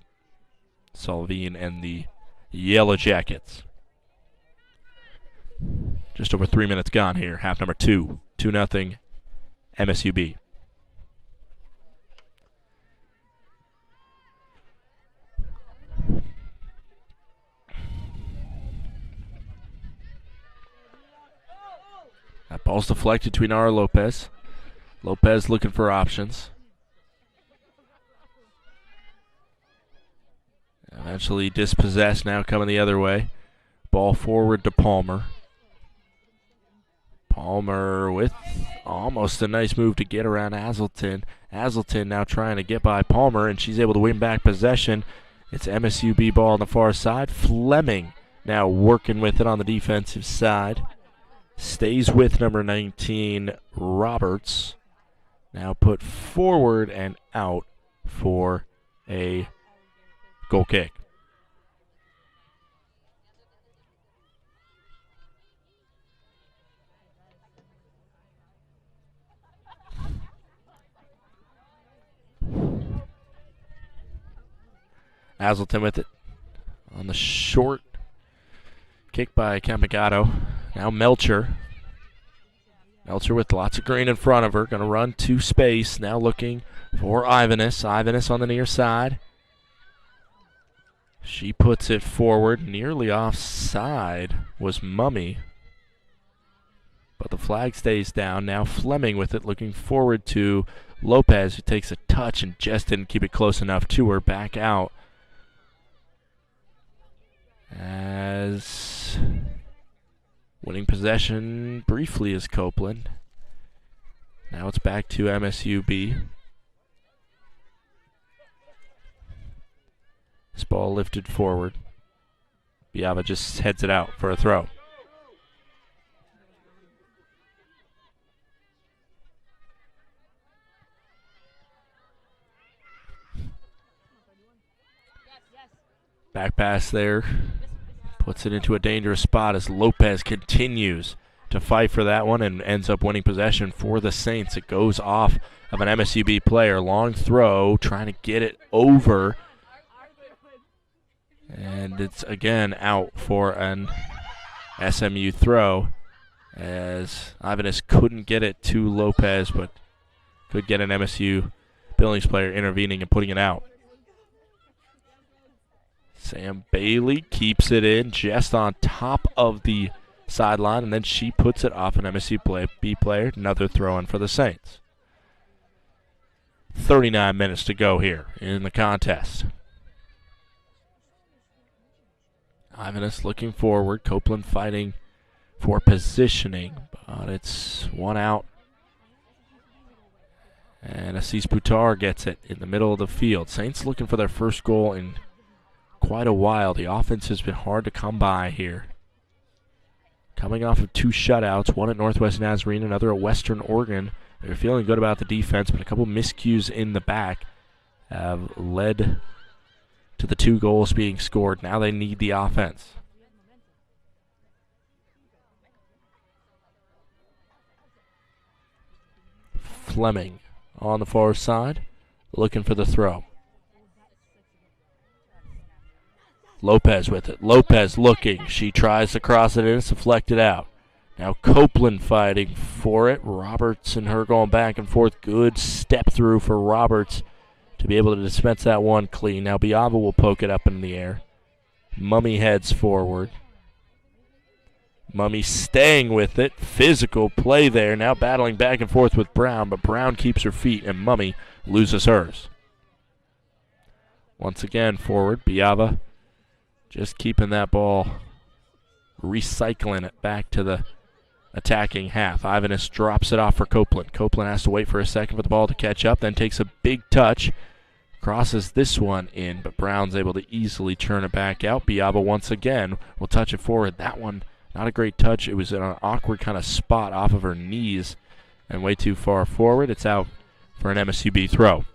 Salvine and the Yellow Jackets. Just over 3 minutes gone here. Half number 2. 2-0 MSUB. That ball's deflected to Inara Lopez. Lopez looking for options. Eventually dispossessed, now coming the other way. Ball forward to Palmer. Palmer with almost a nice move to get around Azelton. Azelton now trying to get by Palmer, and she's able to win back possession. It's MSUB ball on the far side. Fleming now working with it on the defensive side. Stays with number 19, Roberts. Now put forward and out for a goal kick. Azelton with it on the short kick by Campigato. Now Melcher. Melcher with lots of green in front of her. Going to run to space. Now looking for Ivanus. Ivanus on the near side. She puts it forward. Nearly offside was Mummy. But the flag stays down. Now Fleming with it, looking forward to Lopez, who takes a touch and just didn't keep it close enough to her. Back out. As winning possession briefly is Copeland. Now it's back to MSUB. This ball lifted forward. Biava just heads it out for a throw. Back pass there. Puts it into a dangerous spot as Lopez continues to fight for that one and ends up winning possession for the Saints. It goes off of an MSUB player. Long throw, trying to get it over. And it's again out for an SMU throw as Ivanus couldn't get it to Lopez, but could get an MSU Billings player intervening and putting it out. Sam Bailey keeps it in just on top of the sideline, and then she puts it off an MSU player. Another throw-in for the Saints. 39 minutes to go here in the contest. Ivanus looking forward. Copeland fighting for positioning, but it's one out. And Assis Boutar gets it in the middle of the field. Saints looking for their first goal in quite a while. The offense has been hard to come by here. Coming off of 2 shutouts, one at Northwest Nazarene, another at Western Oregon. They're feeling good about the defense, but a couple miscues in the back have led to the 2 goals being scored. Now they need the offense. Fleming on the far side, looking for the throw. Lopez with it. Lopez looking. She tries to cross it in. It's deflected out. Now Copeland fighting for it. Roberts and her going back and forth. Good step through for Roberts to be able to dispense that one clean. Now Biava will poke it up in the air. Mummy heads forward. Mummy staying with it. Physical play there. Now battling back and forth with Brown, but Brown keeps her feet and Mummy loses hers. Once again forward. Biava just keeping that ball, recycling it back to the attacking half. Ivanus drops it off for Copeland. Copeland has to wait for a second for the ball to catch up, then takes a big touch, crosses this one in, but Brown's able to easily turn it back out. Biava once again will touch it forward. That one, not a great touch. It was in an awkward kind of spot off of her knees and way too far forward. It's out for an MSUB throw.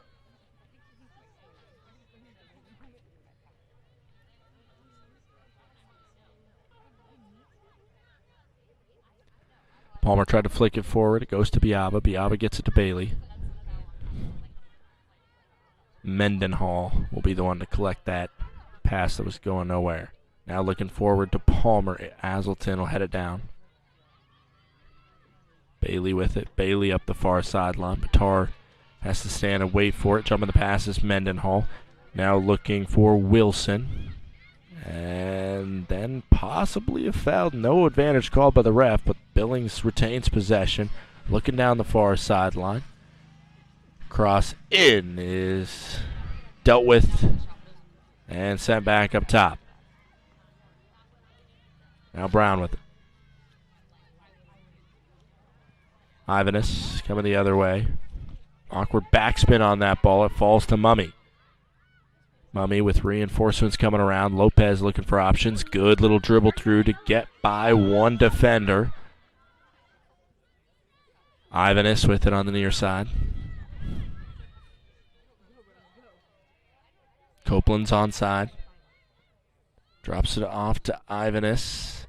Palmer tried to flick it forward. It goes to Biava. Biava gets it to Bailey. Mendenhall will be the one to collect that pass that was going nowhere. Now looking forward to Palmer. Azelton will head it down. Bailey with it. Bailey up the far sideline. Boutar has to stand and wait for it. Jumping the pass is Mendenhall. Now looking for Wilson. And then possibly a foul. No advantage called by the ref, but Billings retains possession. Looking down the far sideline. Cross in is dealt with and sent back up top. Now Brown with it. Ivanus coming the other way. Awkward backspin on that ball. It falls to Mummy. Mummy with reinforcements coming around. Lopez looking for options. Good little dribble through to get by one defender. Ivanus with it on the near side. Copeland's onside. Drops it off to Ivanus.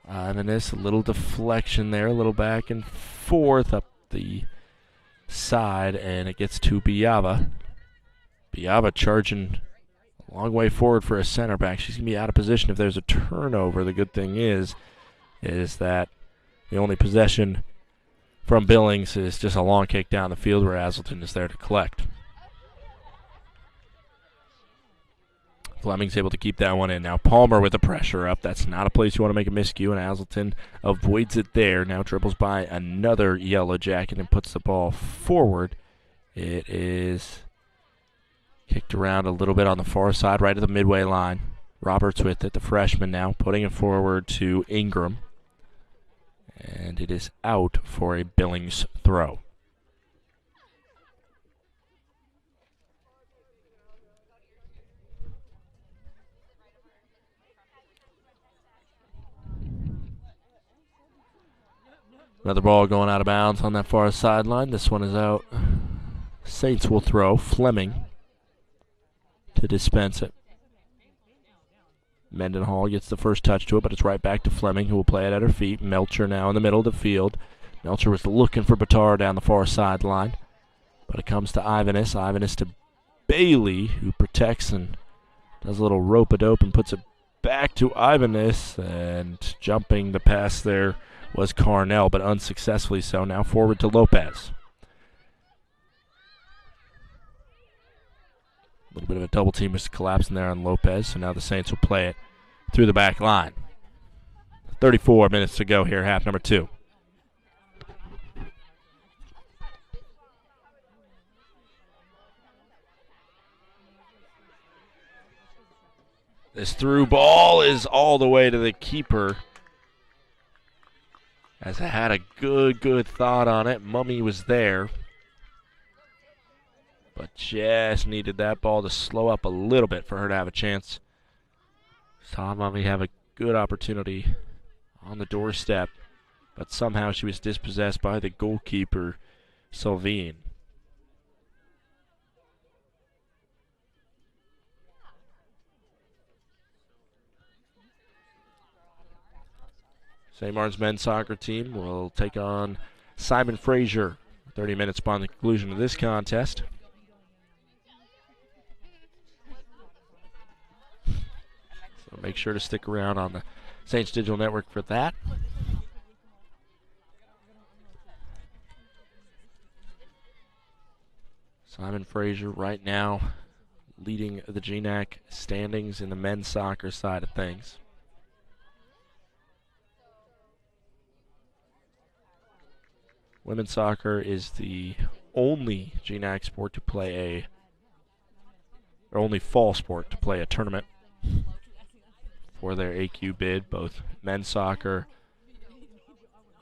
Ivanus, a little deflection there, a little back and forth up the side, and it gets to Biava. Biava charging Long way forward for a center back. She's going to be out of position if there's a turnover. The good thing is that the only possession from Billings is just a long kick down the field where Hazelton is there to collect. Fleming's able to keep that one in. Now Palmer with the pressure up. That's not a place you want to make a miscue, and Hazelton avoids it there. Now dribbles by another Yellow Jacket and puts the ball forward. It is kicked around a little bit on the far side, right at the midway line. Roberts with it, the freshman now, putting it forward to Ingram. And it is out for a Billings throw. Another ball going out of bounds on that far sideline. This one is out. Saints will throw. Fleming to dispense it. Mendenhall gets the first touch to it, but it's right back to Fleming, who will play it at her feet. Melcher now in the middle of the field. Melcher was looking for Batar down the far sideline, but it comes to Ivanus. Ivanus to Bailey, who protects and does a little rope-a-dope and puts it back to Ivanus, and jumping the pass there was Carnell, but unsuccessfully so. Now forward to Lopez. A little bit of a double team was collapsing there on Lopez, so now the Saints will play it through the back line. 34 minutes to go here, half number 2. This through ball is all the way to the keeper, as it had a good thought on it. Mummy was there, but just needed that ball to slow up a little bit for her to have a chance. Saw Mummy have a good opportunity on the doorstep, but somehow she was dispossessed by the goalkeeper, Sylvine. St. Martin's men's soccer team will take on Simon Fraser 30 minutes upon the conclusion of this contest. So make sure to stick around on the Saints Digital Network for that. Simon Fraser right now leading the GNAC standings in the men's soccer side of things. Women's soccer is the only GNAC sport to play or only fall sport to play a tournament for their AQ bid. Both men's soccer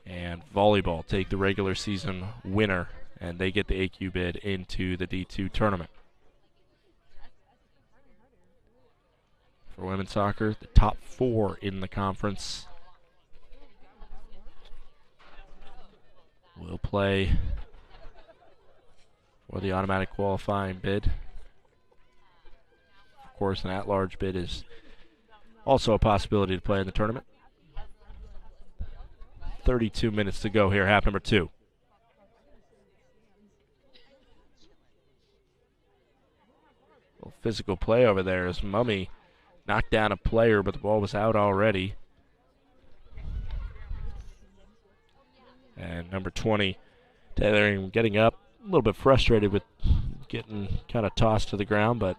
and volleyball take the regular season winner, and they get the AQ bid into the D2 tournament. For women's soccer, the top 4 in the conference will play for the automatic qualifying bid. Of course, an at-large bid is also a possibility to play in the tournament. 32 minutes to go here, half number 2. Little physical play over there as Mummy knocked down a player, but the ball was out already. And number 20, Taylor, getting up, a little bit frustrated with getting kind of tossed to the ground, but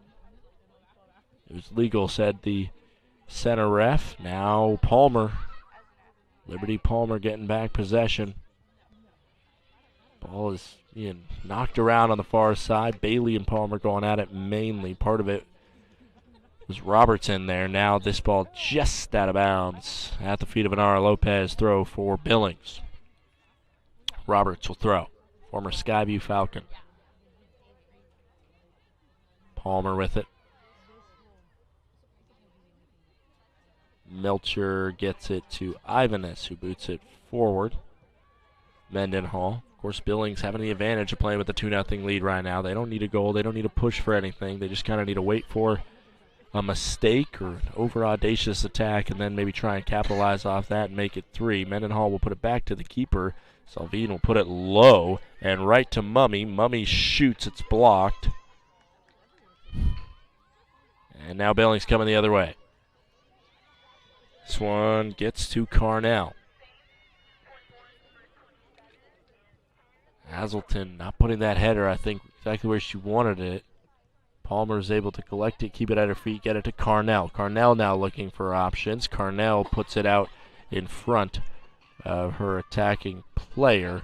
it was legal, said the center ref. Now Palmer, Liberty Palmer getting back possession. Ball is being knocked around on the far side. Bailey and Palmer going at it mainly. Part of it was Robertson there. Now this ball just out of bounds at the feet of Anara Lopez. Throw for Billings. Roberts will throw. Former Skyview Falcon. Palmer with it. Melcher gets it to Ivanus, who boots it forward. Mendenhall. Of course, Billings having the advantage of playing with a 2-0 lead right now. They don't need a goal. They don't need to push for anything. They just kind of need to wait for a mistake or an over-audacious attack and then maybe try and capitalize off that and make it 3. Mendenhall will put it back to the keeper. Salvine will put it low and right to Mummy. Mummy shoots. It's blocked. And now Billings coming the other way. This one gets to Carnell. Hazelton not putting that header, I think, exactly where she wanted it. Palmer is able to collect it, keep it at her feet, get it to Carnell. Carnell now looking for options. Carnell puts it out in front of her attacking player.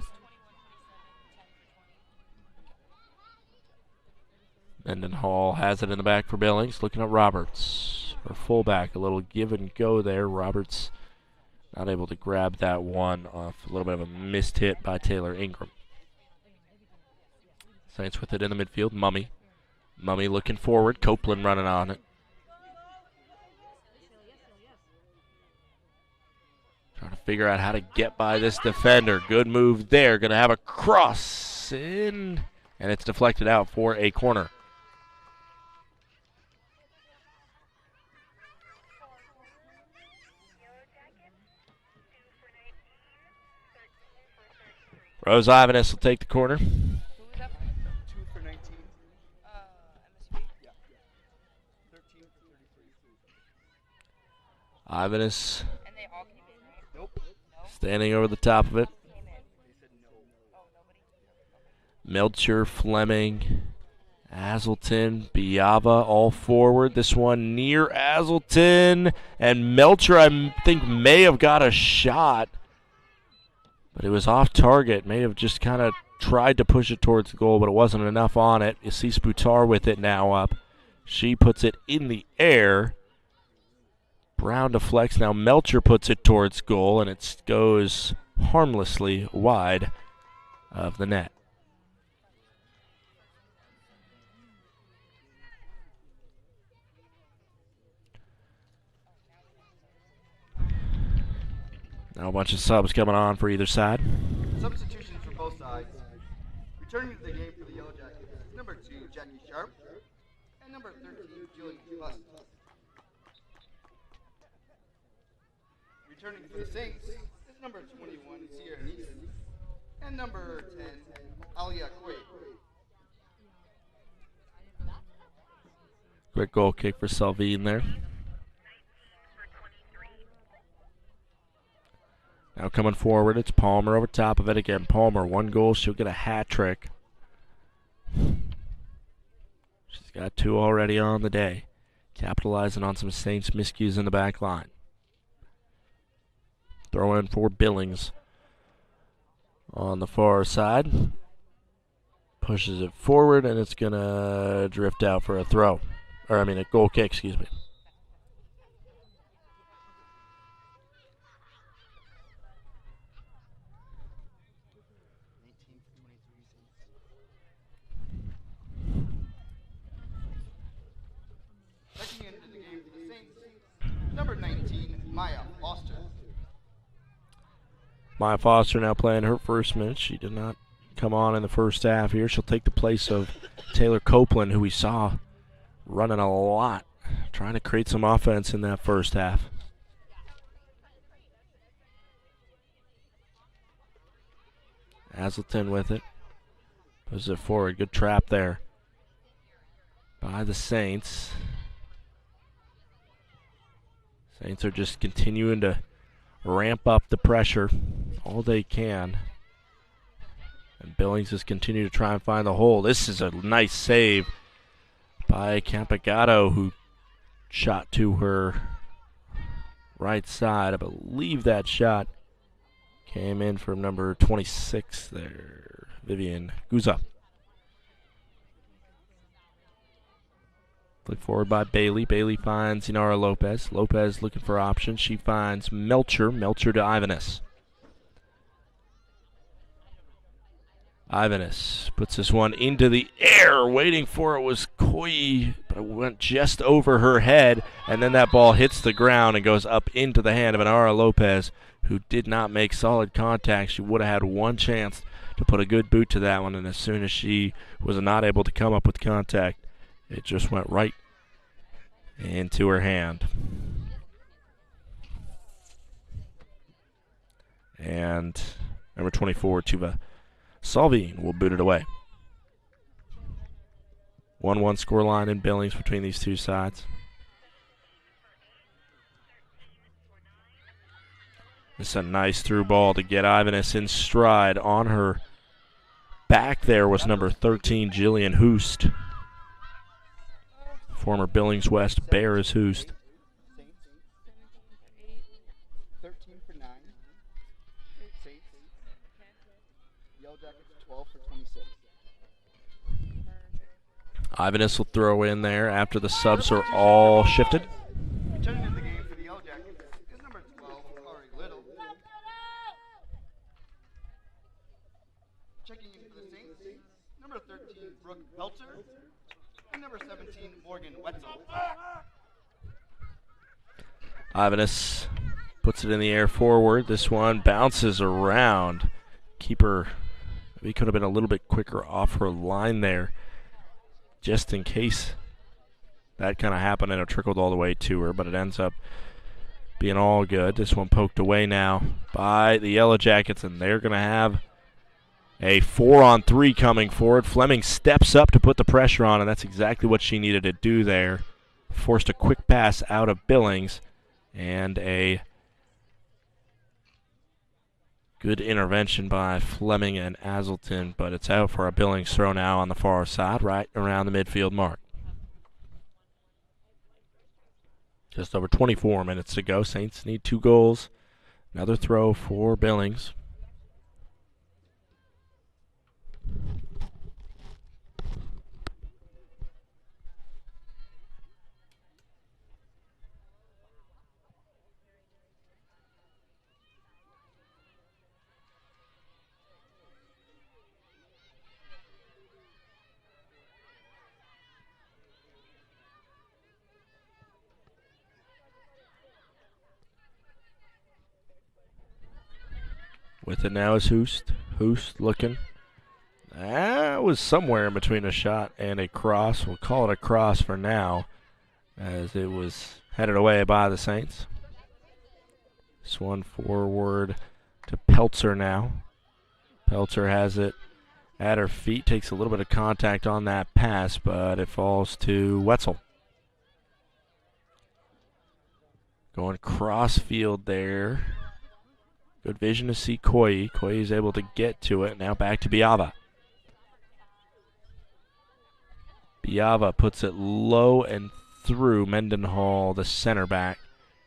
Mendenhall has it in the back for Billings, looking at Roberts. Her fullback, a little give and go there. Roberts not able to grab that one off a little bit of a missed hit by Taylor Ingram. Saints with it in the midfield. Mummy looking forward. Copeland running on it. Trying to figure out how to get by this defender. Good move there. Going to have a cross in. And it's deflected out for a corner. Rose Ivanus will take the corner. Ivanus standing over the top of it. Melcher, Fleming, Hazelton, Biava all forward. This one near Hazelton. And Melcher, I think, may have got a shot. But it was off target. May have just kind of tried to push it towards the goal, but it wasn't enough on it. You see Sputar with it now up. She puts it in the air. Brown deflects. Now Melcher puts it towards goal, and it goes harmlessly wide of the net. Now a bunch of subs coming on for either side. Substitutions for both sides. Returning to the game for the Yellow Jackets is number 2, Jackie Sharp, and number 13, Julian Bust. Returning for the Saints is number 21, Sierra Neeson, and number 10, Alia Quaid. Quick goal kick for Salvine there. Now coming forward, it's Palmer over top of it again. Palmer, 1 goal, she'll get a hat trick. She's got 2 already on the day. Capitalizing on some Saints miscues in the back line. Throw in for Billings on the far side. Pushes it forward, and it's going to drift out for a throw. Or, a goal kick, excuse me. Checking into the game for the Saints, number 19, Maya Foster. Maya Foster now playing her first minute. She did not come on in the first half here. She'll take the place of Taylor Copeland, who we saw running a lot, trying to create some offense in that first half. Hazelton with it. Pushes it forward. Good trap there by the Saints. Saints are just continuing to ramp up the pressure all they can. And Billings just continue to try and find the hole. This is a nice save by Campagato, who shot to her right side. I believe that shot came in from number 26 there, Vivian Guza. Look forward by Bailey. Bailey finds Inara Lopez. Lopez looking for options. She finds Melcher. Melcher to Ivanus. Ivanus puts this one into the air. Waiting for it was Koyi, but it went just over her head. And then that ball hits the ground and goes up into the hand of Inara Lopez, who did not make solid contact. She would have had one chance to put a good boot to that one. And as soon as she was not able to come up with contact, it just went right into her hand. And number 24, Tuva Salvine, will boot it away. 1-1 scoreline in Billings between these two sides. It's a nice through ball to get Ivanus in stride. On her back there was number 13, Jillian Hoost. Former Billings West Bear is Hoost. 13 for 9. Saints. Yellow Jackets 12 for 26. Ivanus will throw in there after the subs are all shifted. Returning in the game for the Yellow Jackets is number 12, Ari Little. Checking in for the Saints, number 13, Brooke Peltzer. And number 17, Morgan Wetzel. Ivanus puts it in the air forward. This one bounces around. Keeper, he could have been a little bit quicker off her line there, just in case that kind of happened and it trickled all the way to her, but it ends up being all good. This one poked away now by the Yellow Jackets, and they're going to have a 4-on-3 coming forward. Fleming steps up to put the pressure on, and that's exactly what she needed to do there. Forced a quick pass out of Billings, and a good intervention by Fleming and Azleton, but it's out for a Billings throw now on the far side, right around the midfield mark. Just over 24 minutes to go. Saints need 2 goals. Another throw for Billings. With it now is Hoost. Hoost looking. That was somewhere in between a shot and a cross. We'll call it a cross for now, as it was headed away by the Saints. This one forward to Peltzer now. Peltzer has it at her feet, takes a little bit of contact on that pass, but it falls to Wetzel. Going cross field there. Good vision to see Koyi. Koyi is able to get to it. Now back to Biava. Biava puts it low and through. Mendenhall, the center back,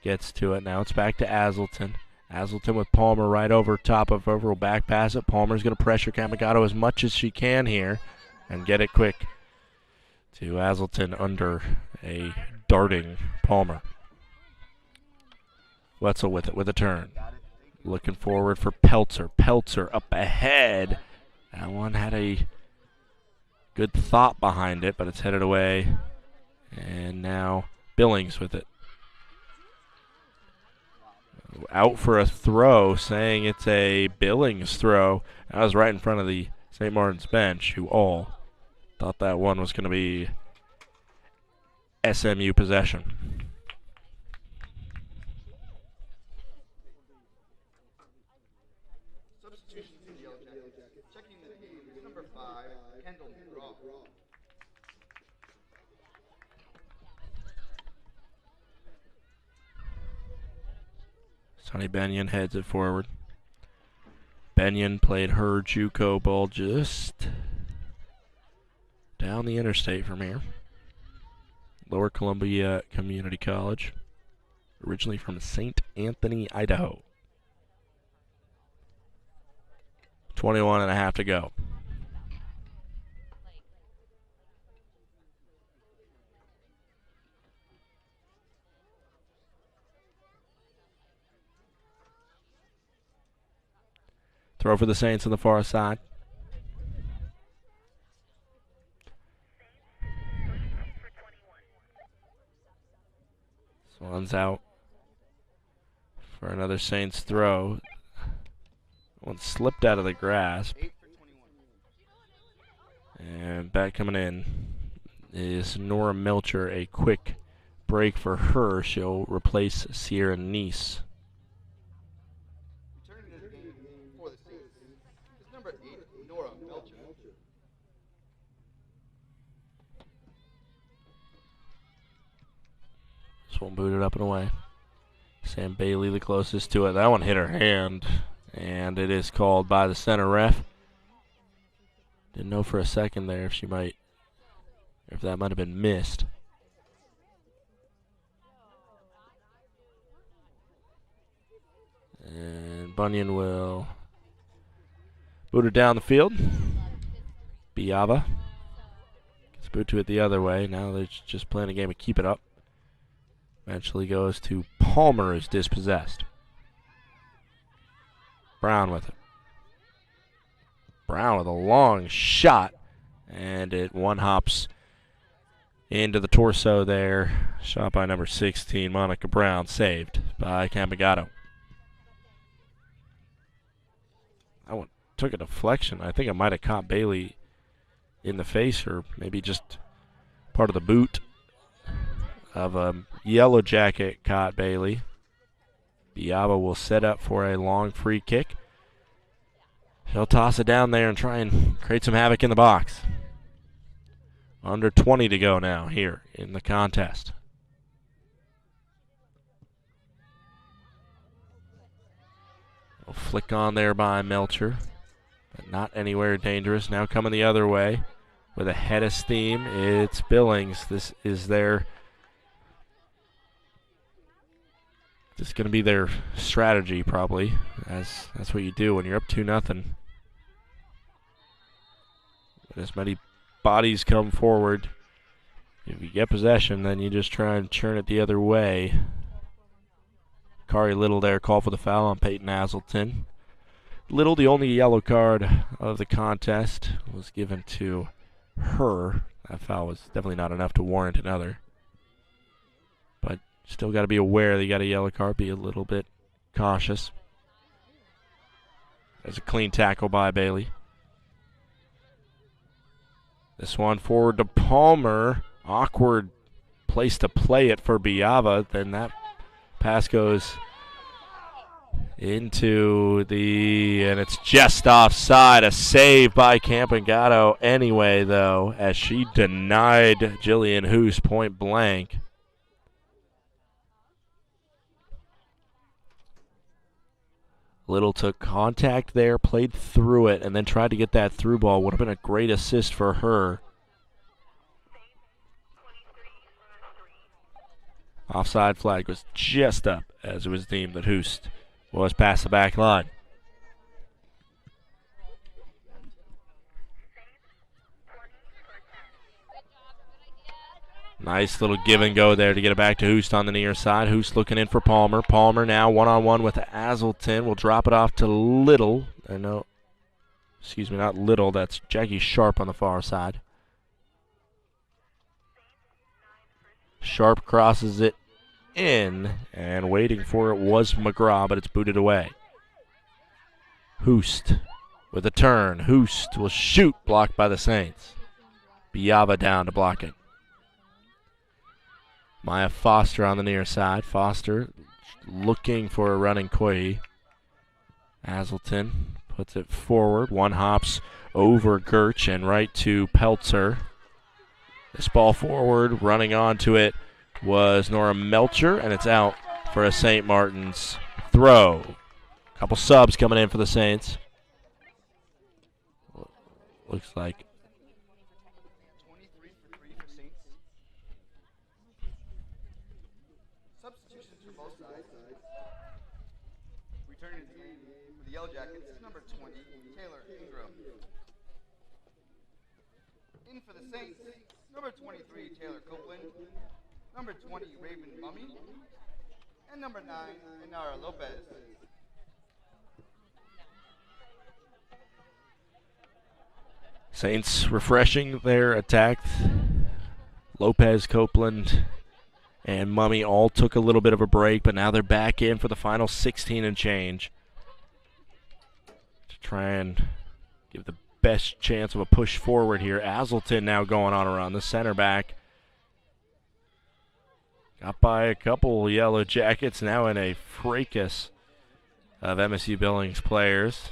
gets to it. Now it's back to Azleton. Azleton with Palmer right over top of her. Will back pass it. Palmer's going to pressure Camagato as much as she can here and get it quick to Azleton under a darting Palmer. Wetzel with it with a turn. Looking forward for Peltzer. Peltzer up ahead. That one had a good thought behind it, but it's headed away. And now Billings with it. Out for a throw, saying it's a Billings throw. That was right in front of the St. Martin's bench, who all thought that one was going to be SMU possession. Sonny Benyon heads it forward. Benyon played her JUCO ball just down the interstate from here. Lower Columbia Community College. Originally from St. Anthony, Idaho. 21 and a half to go. Throw for the Saints on the far side. This one's out for another Saints throw. One slipped out of the grasp. And back coming in is Nora Melcher. A quick break for her. She'll replace Sierra Nice. This one booted up and away. Sam Bailey the closest to it. That one hit her hand, and it is called by the center ref. Didn't know for a second there if that might have been missed. And Bunyan will boot it down the field. Biava gets boot to it the other way. Now they're just playing a game of keep it up. Eventually goes to Palmer, who's dispossessed. Brown with it. Brown with a long shot, and it one hops into the torso there. Shot by number 16, Monica Brown, saved by Camagato. That one took a deflection. I think it might have caught Bailey in the face, or maybe just part of the boot of a Yellow Jacket caught Bailey. Biava will set up for a long free kick. He'll toss it down there and try and create some havoc in the box. Under 20 to go now here in the contest. A flick on there by Melcher, but not anywhere dangerous. Now coming the other way with a head of steam, it's Billings. This is going to be their strategy probably, as that's what you do when you're up 2-0. As many bodies come forward, if you get possession, then you just try and churn it the other way. Kari Little there, call for the foul on Peyton Hazelton. Little, the only yellow card of the contest, was given to her. That foul was definitely not enough to warrant another. But still got to be aware that you got a yellow card, be a little bit cautious. There's a clean tackle by Bailey. This one forward to Palmer. Awkward place to play it for Biava. Then that pass goes into and it's just offside. A save by Campangato anyway, though, as she denied Jillian Hoos point blank. Little took contact there, played through it, and then tried to get that through ball. Would have been a great assist for her. Offside flag was just up as it was deemed that Hoost was past the back line. Nice little give and go there to get it back to Hoost on the near side. Hoost looking in for Palmer. Palmer now one-on-one with Hazelton. Will drop it off to Little. Not Little. That's Jackie Sharp on the far side. Sharp crosses it in, and waiting for it was McGraw, but it's booted away. Hoost with a turn. Hoost will shoot, blocked by the Saints. Biava down to block it. Maya Foster on the near side. Foster looking for a running Koyi. Hazelton puts it forward. One hops over Gertch and right to Peltzer. This ball forward, running onto it was Nora Melcher, and it's out for a St. Martin's throw. A couple subs coming in for the Saints. Looks like 23 for 3 for Saints. Substitutions for both sides. Returning to the game for the Yellow Jackets, number 20, Taylor Ingram. In for the Saints, number 23, Taylor Copeland. Number 20, Raven Mummy. And number 9, Inara Lopez. Saints refreshing their attack. Lopez, Copeland, and Mummy all took a little bit of a break, but now they're back in for the final 16 and change to try and give the best chance of a push forward here. Hazelton now going on around the center back. Got by a couple Yellow Jackets, now in a fracas of MSU Billings players.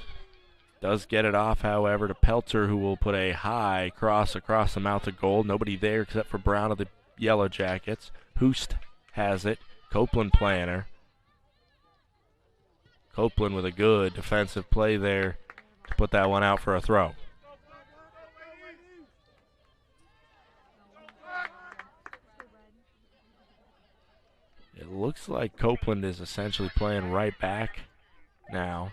Does get it off, however, to Peltzer, who will put a high cross across the mouth of goal. Nobody there except for Brown of the Yellow Jackets. Hoost has it. Copeland playing her. Copeland with a good defensive play there to put that one out for a throw. It looks like Copeland is essentially playing right back now.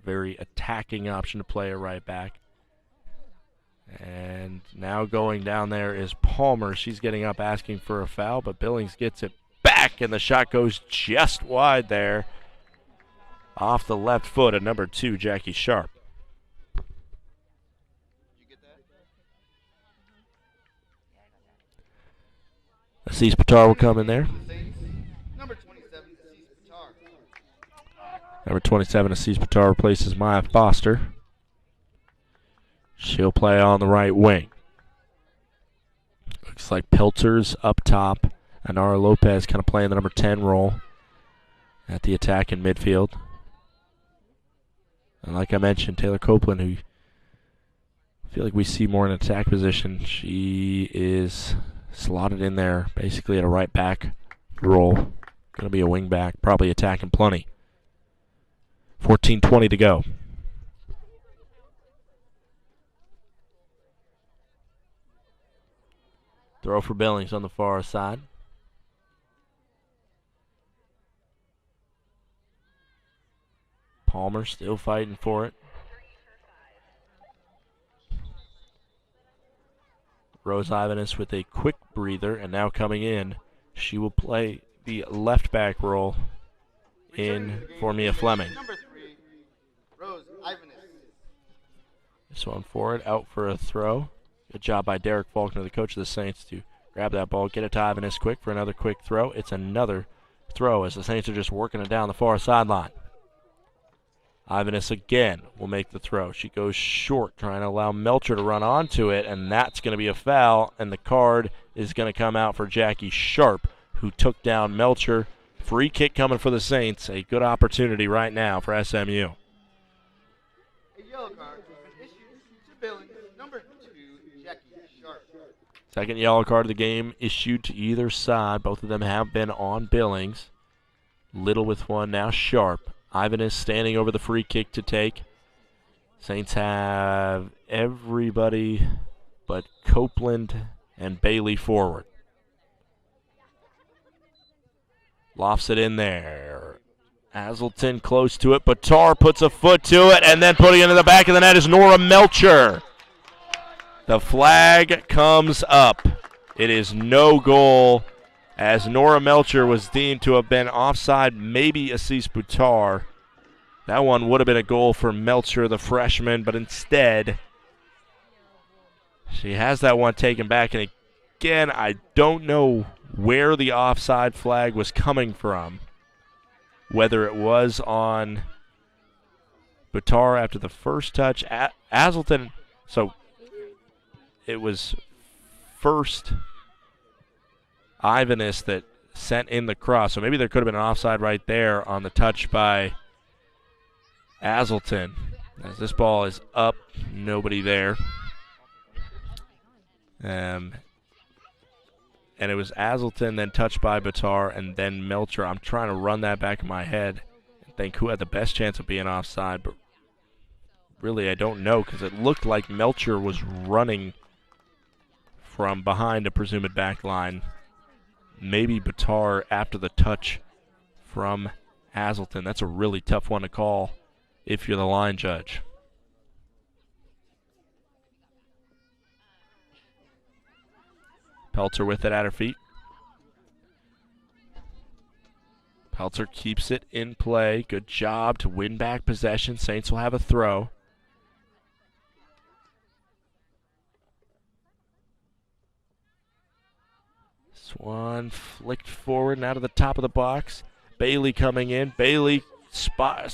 Very attacking option to play a right back. And now going down there is Palmer. She's getting up asking for a foul, but Billings gets it back, and the shot goes just wide there. Off the left foot of number 2, Jackie Sharp. Assis Patar will come in there. Number 27, Assis Patar. Number 27, Assis Patar replaces Maya Foster. She'll play on the right wing. Looks like Pelter's up top. Anara Lopez kind of playing the number 10 role at the attack in midfield. And like I mentioned, Taylor Copeland, who I feel like we see more in attack position, she is slotted in there basically at a right back role. Going to be a wing back, probably attacking plenty. 14:20 to go. Throw for Billings on the far side. Palmer still fighting for it. Rose Ivanus with a quick breather, and now coming in, she will play the left back role in for Mia Fleming. Number 3, Rose Ivanus. This one forward, out for a throw. Good job by Derek Faulkner, the coach of the Saints, to grab that ball, get it to Ivanus quick for another quick throw. It's another throw as the Saints are just working it down the far sideline. Ivanus again will make the throw. She goes short, trying to allow Melcher to run onto it, and that's going to be a foul, and the card is going to come out for Jackie Sharp, who took down Melcher. Free kick coming for the Saints. A good opportunity right now for SMU. A yellow card has been issued to Billings, number 2, Jackie Sharp. Second yellow card of the game issued to either side. Both of them have been on Billings. Little with one, now Sharp. Ivanus standing over the free kick to take. Saints have everybody but Copeland and Bailey forward. Lofts it in there. Hazelton close to it. Batar puts a foot to it, and then putting it into the back of the net is Nora Melcher. The flag comes up. It is no goal, as Nora Melcher was deemed to have been offside, maybe Assis Boutar. That one would have been a goal for Melcher, the freshman, but instead she has that one taken back. And again, I don't know where the offside flag was coming from, whether it was on Boutar after the first touch. Hazelton, so it was first Ivanus that sent in the cross. So maybe there could have been an offside right there on the touch by Hazelton. As this ball is up, nobody there. And it was Hazelton, then touched by Boutar, and then Melcher. I'm trying to run that back in my head and think who had the best chance of being offside, but really I don't know, because it looked like Melcher was running from behind a presumed back line. Maybe Boutar after the touch from Hazelton. That's a really tough one to call if you're the line judge. Pelter with it at her feet. Pelter keeps it in play. Good job to win back possession. Saints will have a throw. Swan flicked forward and out of the top of the box. Bailey coming in. Bailey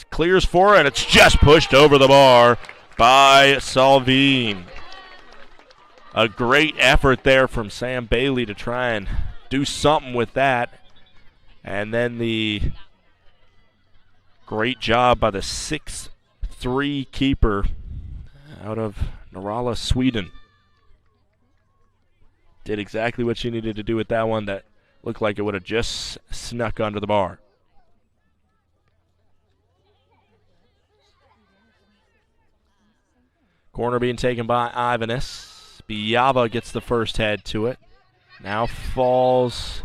clears for it, and it's just pushed over the bar by Salvine. A great effort there from Sam Bailey to try and do something with that. And then the great job by the 6'3" keeper out of Narala, Sweden. Did exactly what she needed to do with that one. That Looked like it would have just snuck under the bar. Corner being taken by Ivanus. Biava gets the first head to it. Now falls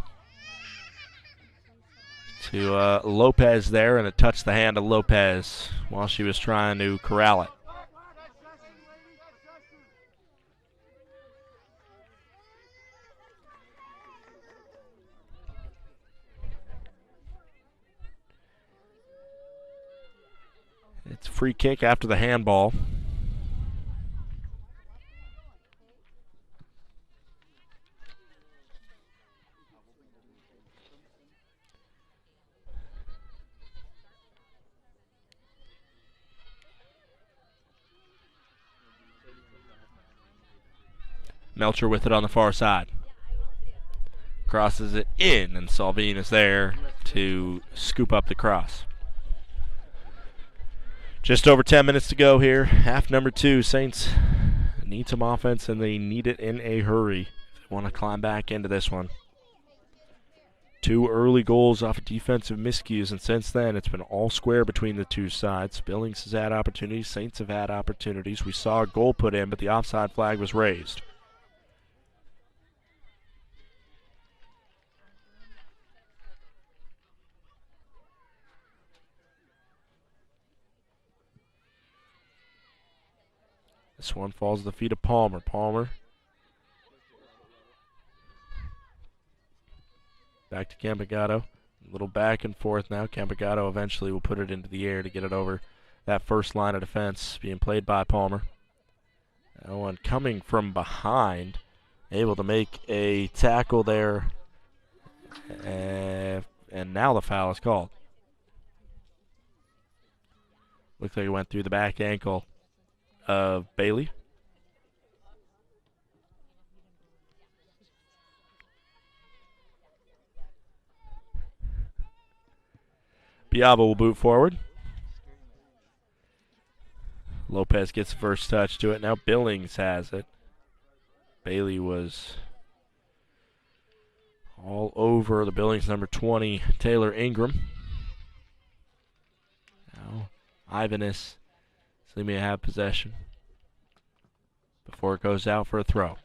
to Lopez there, and it touched the hand of Lopez while she was trying to corral it. It's a free kick after the handball. Melcher with it on the far side. Crosses it in, and Salvine is there to scoop up the cross. Just over 10 minutes to go here. Half number 2. Saints need some offense, and they need it in a hurry if they want to climb back into this one. 2 early goals off of defensive miscues, and since then it's been all square between the two sides. Billings has had opportunities. Saints have had opportunities. We saw a goal put in, but the offside flag was raised. This one falls at the feet of Palmer. Palmer back to Campagato. A little back and forth now. Campagato eventually will put it into the air to get it over that first line of defense, being played by Palmer. That one coming from behind, able to make a tackle there, and now the foul is called. Looks like it went through the back ankle of Bailey. Biava will boot forward. Lopez gets the first touch to it. Now Billings has it. Bailey was all over the Billings number 20, Taylor Ingram. Now Ivanus may have possession before it goes out for a throw.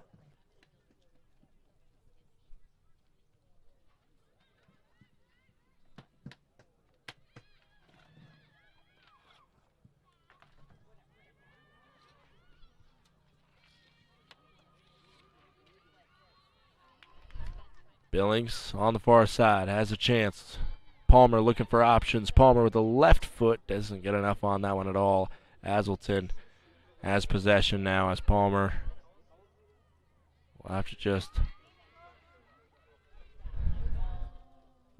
Billings on the far side has a chance. Palmer looking for options. Palmer with the left foot doesn't get enough on that one at all. Hazelton has possession now as Palmer will have to just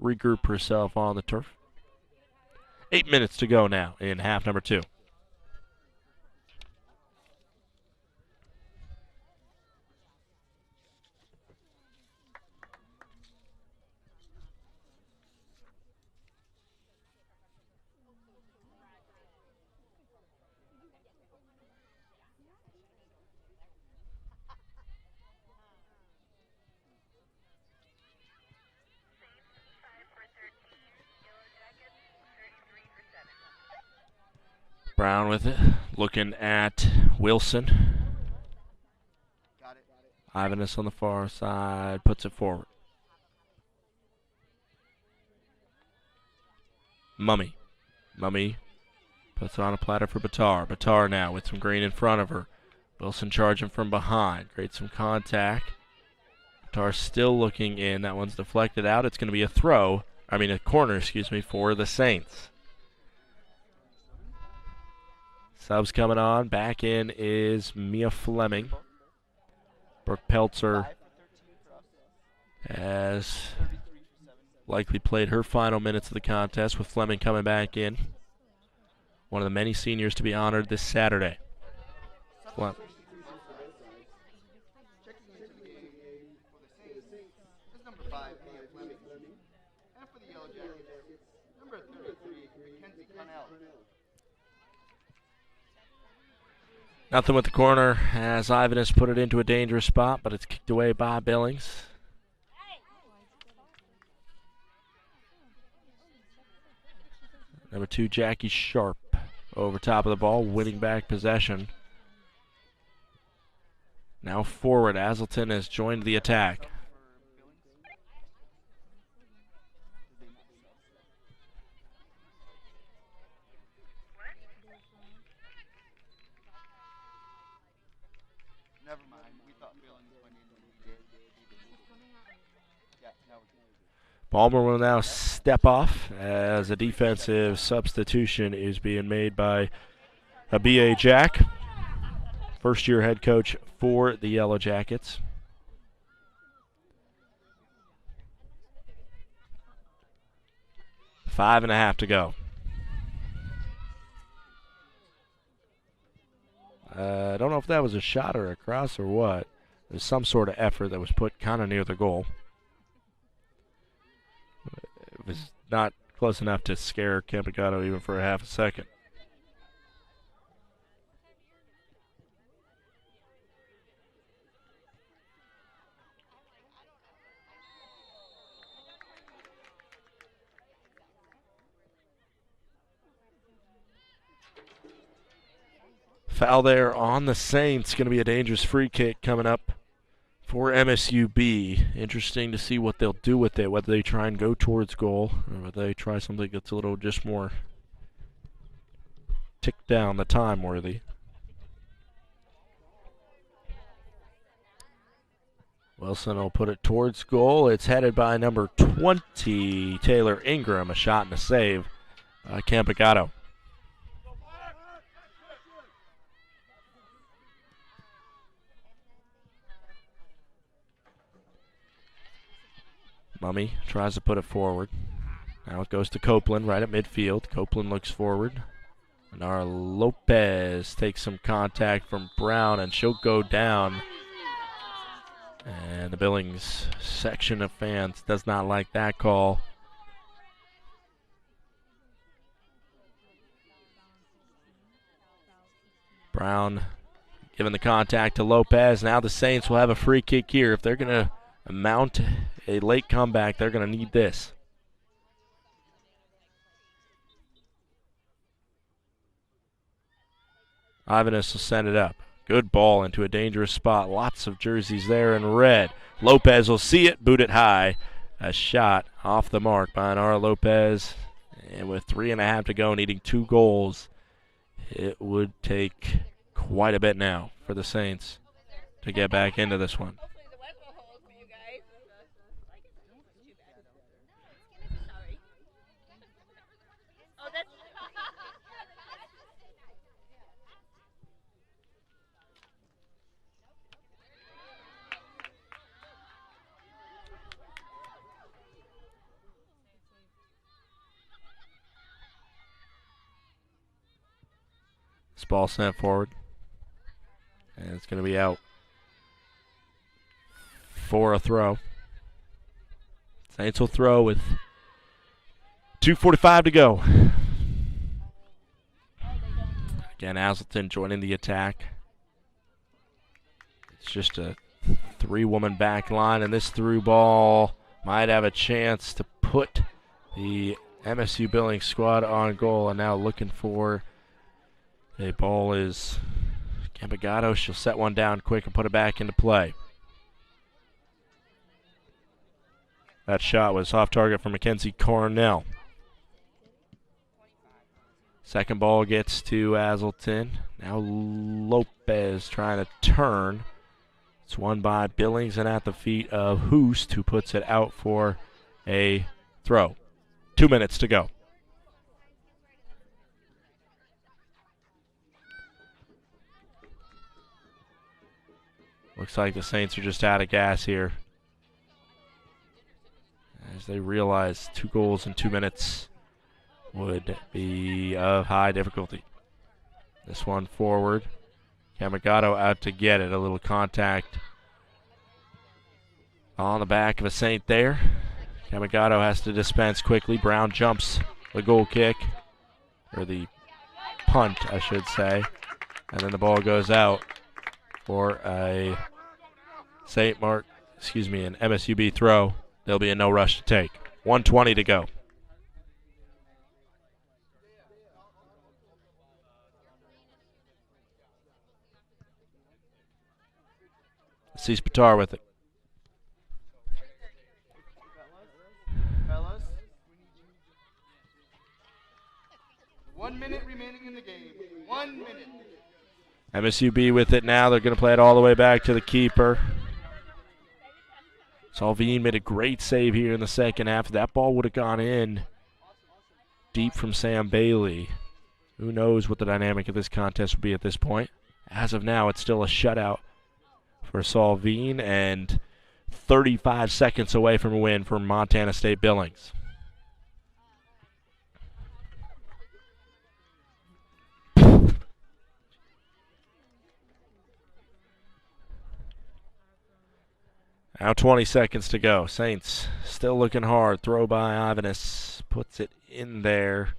regroup herself on the turf. 8 minutes to go now in half number 2. Brown with it, looking at Wilson. Ivanus on the far side, puts it forward. Mummy puts it on a platter for Batar. Batar now with some green in front of her. Wilson charging from behind, creates some contact. Batar still looking in, that one's deflected out. It's going to be a corner, for the Saints. Subs coming on. Back in is Mia Fleming. Brooke Peltzer has likely played her final minutes of the contest, with Fleming coming back in. One of the many seniors to be honored this Saturday. Fleming. Nothing with the corner as Ivanus put it into a dangerous spot, but it's kicked away by Billings. Number 2, Jackie Sharp, over top of the ball, winning back possession. Now forward, Hazelton has joined the attack. Never mind. We thought Billings went in and he did. Yeah, no. Palmer will now step off as a defensive substitution is being made by a B.A. Jack, first-year head coach for the Yellow Jackets. Five and a half to go. I don't know if that was a shot or a cross or what. There's some sort of effort that was put kind of near the goal. It was not close enough to scare Campagato even for a half a second. Foul there on the Saints. Going to be a dangerous free kick coming up for MSUB. Interesting to see what they'll do with it, whether they try and go towards goal or whether they try something that's a little just more tick down the time worthy. Wilson will put it towards goal. It's headed by number 20, Taylor Ingram. A shot and a save by Campagato. Mummy tries to put it forward. Now it goes to Copeland right at midfield. Copeland looks forward. Nara Lopez takes some contact from Brown, and she'll go down. And the Billings section of fans does not like that call. Brown giving the contact to Lopez. Now the Saints will have a free kick here. If they're going to mount a late comeback, they're going to need this. Ivanus will send it up. Good ball into a dangerous spot. Lots of jerseys there in red. Lopez will see it, boot it high. A shot off the mark by Nara Lopez. And with 3.5 to go, needing 2 goals, it would take quite a bit now for the Saints to get back into this one. This ball sent forward, and it's going to be out for a throw. Saints will throw with 2:45 to go. Again, Hazelton joining the attack. It's just a 3-woman back line, and this through ball might have a chance to put the MSU Billings squad on goal, and now looking for a ball is Campagato. She'll set one down quick and put it back into play. That shot was off target for Mackenzie Cornell. Second ball gets to Hazelton. Now Lopez trying to turn. It's won by Billings and at the feet of Hoost, who puts it out for a throw. 2 minutes to go. Looks like the Saints are just out of gas here, as they realize 2 goals in 2 minutes would be of high difficulty. This one forward. Campagato out to get it. A little contact on the back of a Saint there. Campagato has to dispense quickly. Brown jumps the goal kick, or the punt, I should say, and then the ball goes out for a an MSUB throw. There'll be a no rush to take. 1:20 to go. Sees Patar with it. Fellas, 1 minute remaining in the game. 1 minute. MSUB with it now. They're going to play it all the way back to the keeper. Salvine made a great save here in the second half. If that ball would have gone in deep from Sam Bailey, who knows what the dynamic of this contest would be at this point. As of now, it's still a shutout for Salvine and 35 seconds away from a win for Montana State Billings. Now 20 seconds to go. Saints still looking hard. Throw by Ivanus. Puts it in there.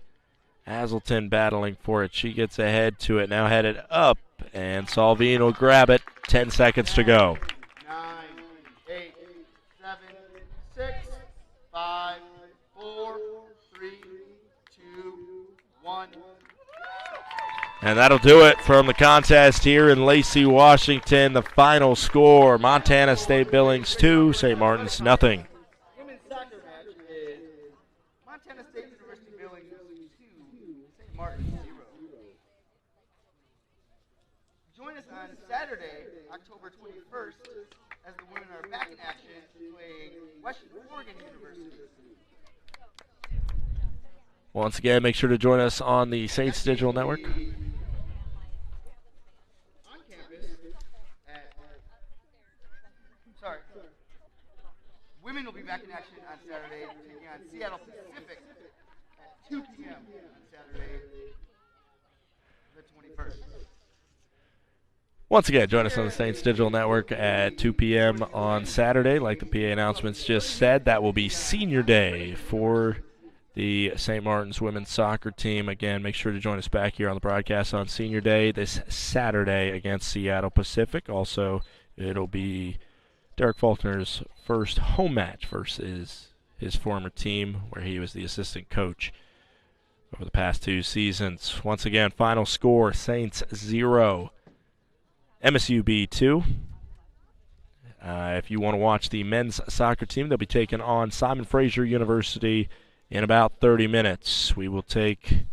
Hazelton battling for it. She gets ahead to it. Now headed up. And Salvine will grab it. 10 seconds to go. 9, 8, 7, 6, 5, 4, 3, 2, 1. And that'll do it from the contest here in Lacey, Washington. The final score, Montana State Billings 2, St. Martin's nothing. Women's soccer match is Montana State University Billings 2, St. Martin's 0. Join us on Saturday, October 21st, as the women are back in action playing Western Oregon University. Once again, make sure to join us on the Saints Digital Network. Women will be back in action on Saturday, taking on Seattle Pacific at 2 p.m. on Saturday, the 21st. Once again, join us on the Saints Digital Network at 2 p.m. on Saturday. Like the PA announcements just said, that will be senior day for the St. Martin's women's soccer team. Again, make sure to join us back here on the broadcast on senior day this Saturday against Seattle Pacific. Also, it'll be Derek Faulkner's first home match versus his former team, where he was the assistant coach over the past 2 seasons. Once again, final score, Saints 0, MSUB 2. If you want to watch the men's soccer team, they'll be taking on Simon Fraser University in about 30 minutes. We will take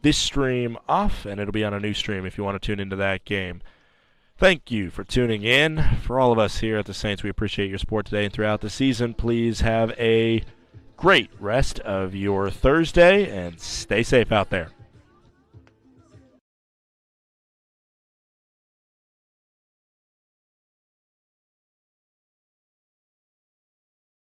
this stream off, and it'll be on a new stream if you want to tune into that game. Thank you for tuning in. For all of us here at the Saints, we appreciate your support today and throughout the season. Please have a great rest of your Thursday and stay safe out there.